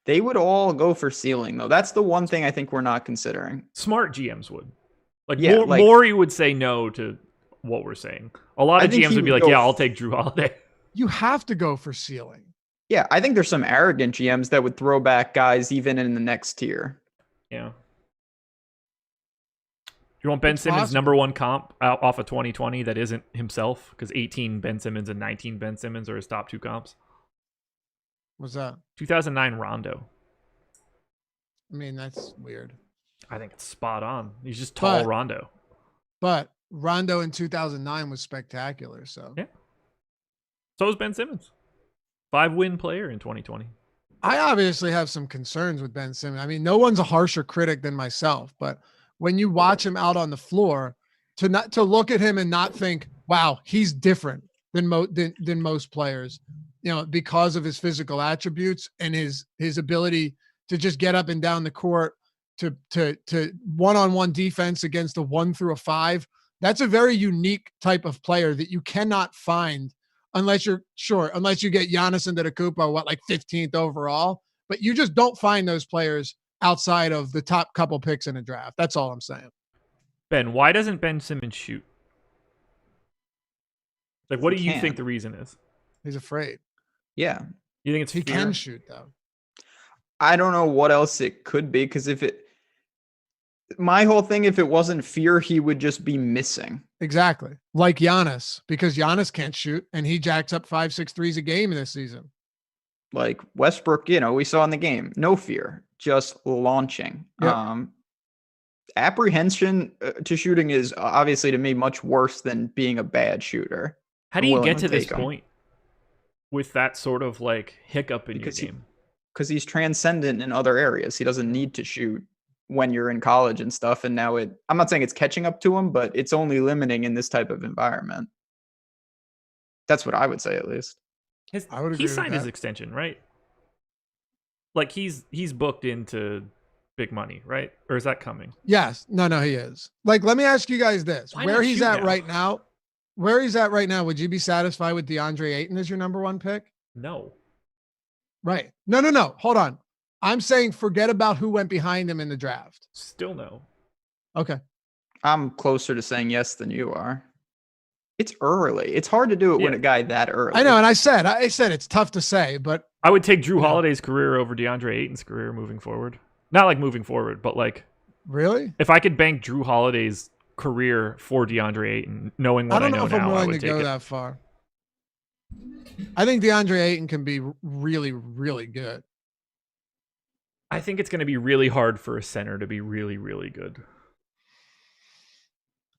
They would all go for ceiling, though. That's the one thing I think we're not considering. Smart GMs would. Like Morey would say no to what we're saying. A lot of GMs would be like, yeah, I'll take Drew Holiday. You have to go for ceiling. Yeah, I think there's some arrogant GMs that would throw back guys even in the next tier. Yeah. You want Ben Simmons' number one comp out off of 2020 that isn't himself? Because 18 Ben Simmons and 19 Ben Simmons are his top two comps. What's that? 2009 Rondo. I mean, that's weird. I think it's spot on. He's just tall Rondo. But Rondo in 2009 was spectacular. So yeah. So was Ben Simmons. 5-win player in 2020. I obviously have some concerns with Ben Simmons. I mean, no one's a harsher critic than myself, but when you watch him out on the floor, to look at him and not think, wow, he's different than most players, because of his physical attributes and his ability to just get up and down the court to one-on-one defense against a 1 through a 5. That's a very unique type of player that you cannot find unless you get Giannis Antetokounmpo, 15th overall, but you just don't find those players outside of the top couple picks in a draft. That's all I'm saying. Ben, why doesn't Ben Simmons shoot? Like, what do you Can't. think the reason is? He's afraid. Yeah. You think it's He fear? can shoot though. I don't know what else it could be, because my whole thing, if it wasn't fear, he would just be missing. Exactly. Like Giannis, because Giannis can't shoot and he jacks up 5-6 threes a game this season. Like Westbrook, we saw in the game, no fear, just launching. Yep. Apprehension to shooting is obviously, to me, much worse than being a bad shooter. How do I'm you willing get to this take 'em. point with that sort of like hiccup in Because your game? Because he's transcendent in other areas. He doesn't need to shoot when you're in college and stuff. And now I'm not saying it's catching up to him, but it's only limiting in this type of environment. That's what I would say, at least. I would agree He with signed his that. extension, right? Like he's booked into big money, right? Or is that coming? Yes. No, he is. Like, let me ask you guys this. Why Where not he's shoot at now? right now, where he's at right now, would you be satisfied with DeAndre Ayton as your number one pick? No. Right. No. Hold on. I'm saying forget about who went behind him in the draft. Still no. Okay. I'm closer to saying yes than you are. It's early. It's hard to do it when Yeah. a guy that early. I know. And I said it's tough to say, but I would take Drew Yeah. Holiday's career over DeAndre Ayton's career moving forward. Not like moving forward, but like really? if I could bank Drew Holiday's career for DeAndre Ayton, knowing what I don't know know if now, I'm I willing to would take go it. that far. I think DeAndre Ayton can be really, really good. I think it's going to be really hard for a center to be really, really good.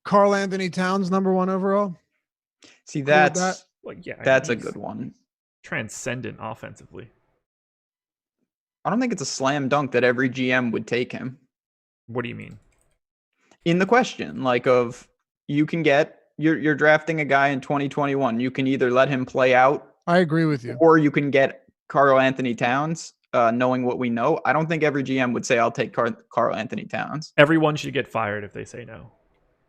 Karl Anthony Towns, number one overall. See, Cool with that's that? Like, yeah, that's a he's good one. transcendent offensively. I don't think it's a slam dunk that every GM would take him. What do you mean? In the question, like, of you can get you're drafting a guy in 2021. You can either let him play out, I agree with you. or you can get Karl Anthony Towns. Knowing what we know, I don't think every GM would say I'll take Karl Anthony Towns. Everyone should get fired if they say no.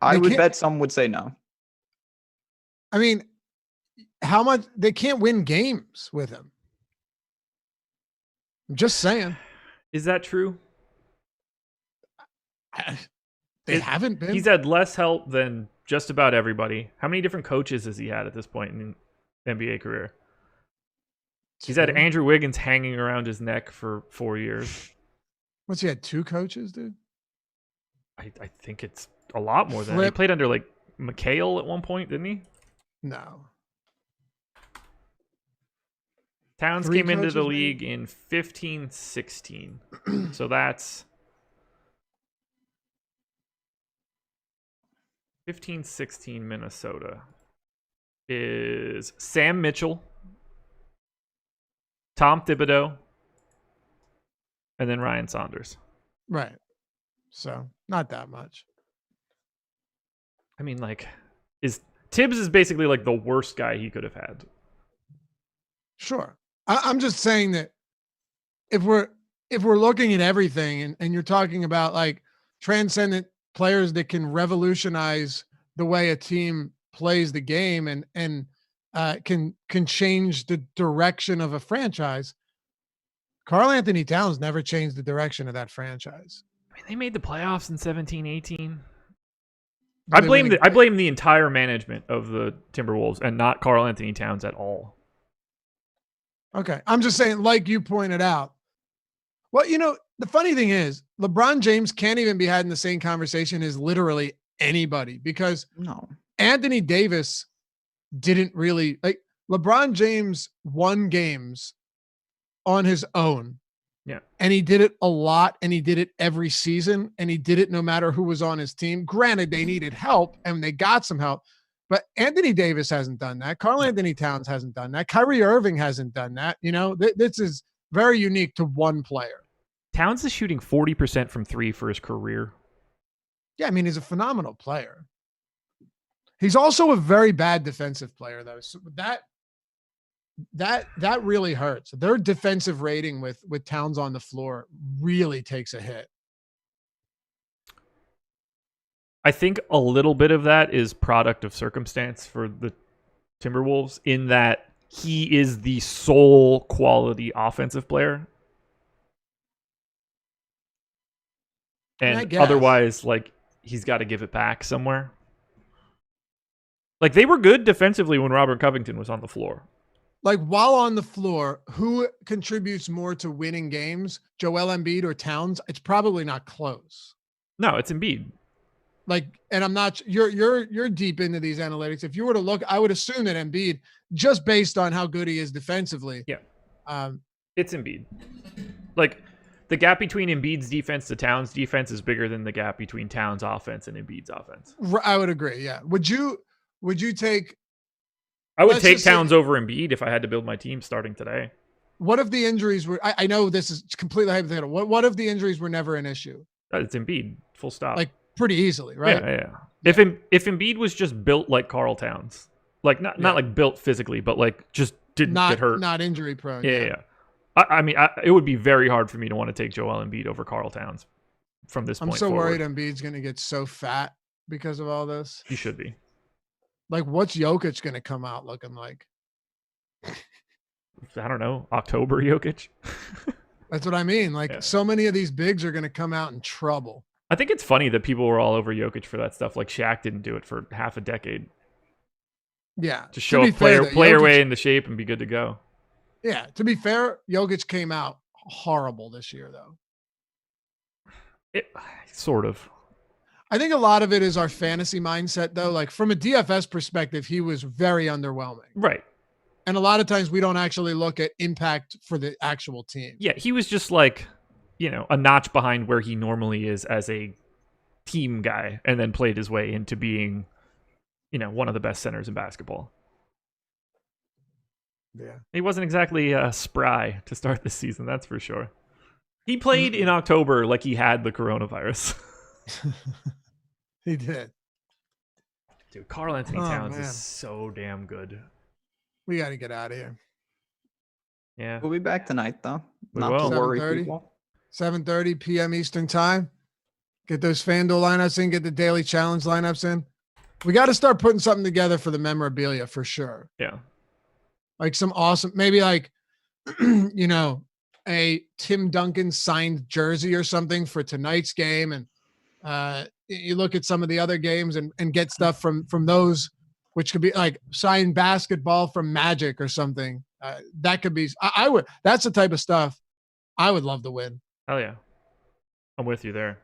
I They would can't- bet some would say no. I mean, how much they can't win games with him. I'm just saying. Is that true? They haven't been. He's had less help than just about everybody. How many different coaches has he had at this point in NBA career? He's had Two. Andrew Wiggins hanging around his neck for 4 years. What's he had? 2 coaches, dude? I think it's a lot more than that. He Flip. played under like McHale at one point, didn't he? No. Towns 3 came into the coaches, maybe? league in 15-16. So that's 15-16 Minnesota is Sam Mitchell, Tom Thibodeau, and then Ryan Saunders. Right. So not that much. I mean, like, Tibbs is basically like the worst guy he could have had. Sure. I'm just saying that if we're looking at everything and you're talking about like transcendent players that can revolutionize the way a team plays the game and can change the direction of a franchise, Karl Anthony Towns never changed the direction of that franchise. I mean, they made the playoffs in 17-18. Did I they blame win the entire management of the Timberwolves and not Karl Anthony Towns at all. Okay. I'm just saying, like you pointed out. Well, the funny thing is LeBron James can't even be had in the same conversation as literally anybody, because No. Anthony Davis didn't really like LeBron James won games on his own. Yeah. And he did it a lot, and he did it every season, and he did it no matter who was on his team. Granted, they needed help and they got some help, but Anthony Davis hasn't done that. Karl Anthony Towns hasn't done that. Kyrie Irving hasn't done that. This is very unique to one player. Towns is shooting 40% from 3 for his career. Yeah, I mean, he's a phenomenal player. He's also a very bad defensive player, though. So that really hurts. Their defensive rating with Towns on the floor really takes a hit. I think a little bit of that is product of circumstance for the Timberwolves, in that he is the sole quality offensive player. I And guess. otherwise, like, he's got to give it back somewhere. Like, they were good defensively when Robert Covington was on the floor. Like, while on the floor, who contributes more to winning games, Joel Embiid or Towns? It's probably not close. No, it's Embiid. Like, and I'm not. You're deep into these analytics. If you were to look, I would assume that Embiid, just based on how good he is defensively. Yeah. It's Embiid. Like, the gap between Embiid's defense to Towns' defense is bigger than the gap between Towns' offense and Embiid's offense. I would agree. Yeah. Would you take? I would take Towns over Embiid if I had to build my team starting today. What if the injuries were? I know this is completely hypothetical. What if the injuries were never an issue? It's Embiid. Full stop. Like, pretty easily, right? Yeah. If Embiid was just built like Karl Towns, like not like built physically, but like just didn't get hurt, not injury prone. Yeah. I mean, it would be very hard for me to want to take Joel Embiid over Karl Towns from this point I'm so forward. worried Embiid's going to get so fat because of all this. He should be. Like, what's Jokic going to come out looking like? I don't know. October Jokic. That's what I mean. Like, so many of these bigs are going to come out in trouble. I think it's funny that people were all over Jokic for that stuff. Like, Shaq didn't do it for half a decade. Yeah. Just show up, play your way into shape and be good to go. Yeah. To be fair, Jokic came out horrible this year, though. Sort of. I think a lot of it is our fantasy mindset, though. Like, from a DFS perspective, he was very underwhelming. Right. And a lot of times we don't actually look at impact for the actual team. Yeah, he was just like, a notch behind where he normally is as a team guy, and then played his way into being, one of the best centers in basketball. Yeah. He wasn't exactly spry to start this season, that's for sure. He played in October like he had the coronavirus. He did. Dude, Karl Anthony Towns is so damn good. We got to get out of here. Yeah. We'll be back tonight, though. We Not will. to worry 7:30? people. 7:30 p.m. Eastern time. Get those FanDuel lineups in. Get the daily challenge lineups in. We got to start putting something together for the memorabilia for sure. Yeah. Like some awesome, maybe like, a Tim Duncan signed jersey or something for tonight's game. And you look at some of the other games and get stuff from those, which could be like signed basketball from Magic or something. That could be, I would, that's the type of stuff I would love to win. Hell yeah. I'm with you there.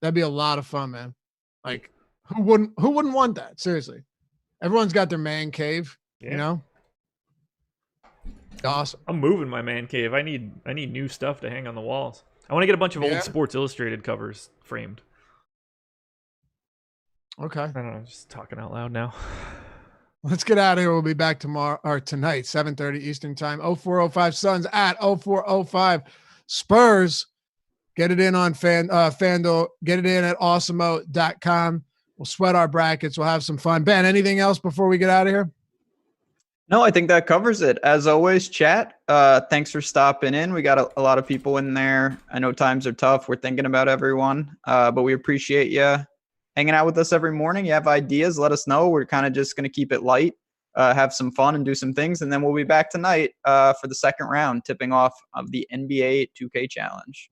That'd be a lot of fun, man. Like, who wouldn't want that? Seriously. Everyone's got their man cave, Awesome. I'm moving my man cave. I need new stuff to hang on the walls. I want to get a bunch of old Sports Illustrated covers framed. Okay. I don't know, just talking out loud now. Let's get out of here. We'll be back tomorrow or tonight, 7:30 Eastern time. 0405 Suns at 0405 Spurs. Get it in on FanDuel. Get it in at Awesemo.com. We'll sweat our brackets. We'll have some fun. Ben, anything else before we get out of here? No, I think that covers it. As always, chat. Thanks for stopping in. We got a lot of people in there. I know times are tough. We're thinking about everyone, but we appreciate you hanging out with us every morning. You have ideas, let us know. We're kind of just going to keep it light, have some fun and do some things. And then we'll be back tonight for the second round, tipping off of the NBA 2K challenge.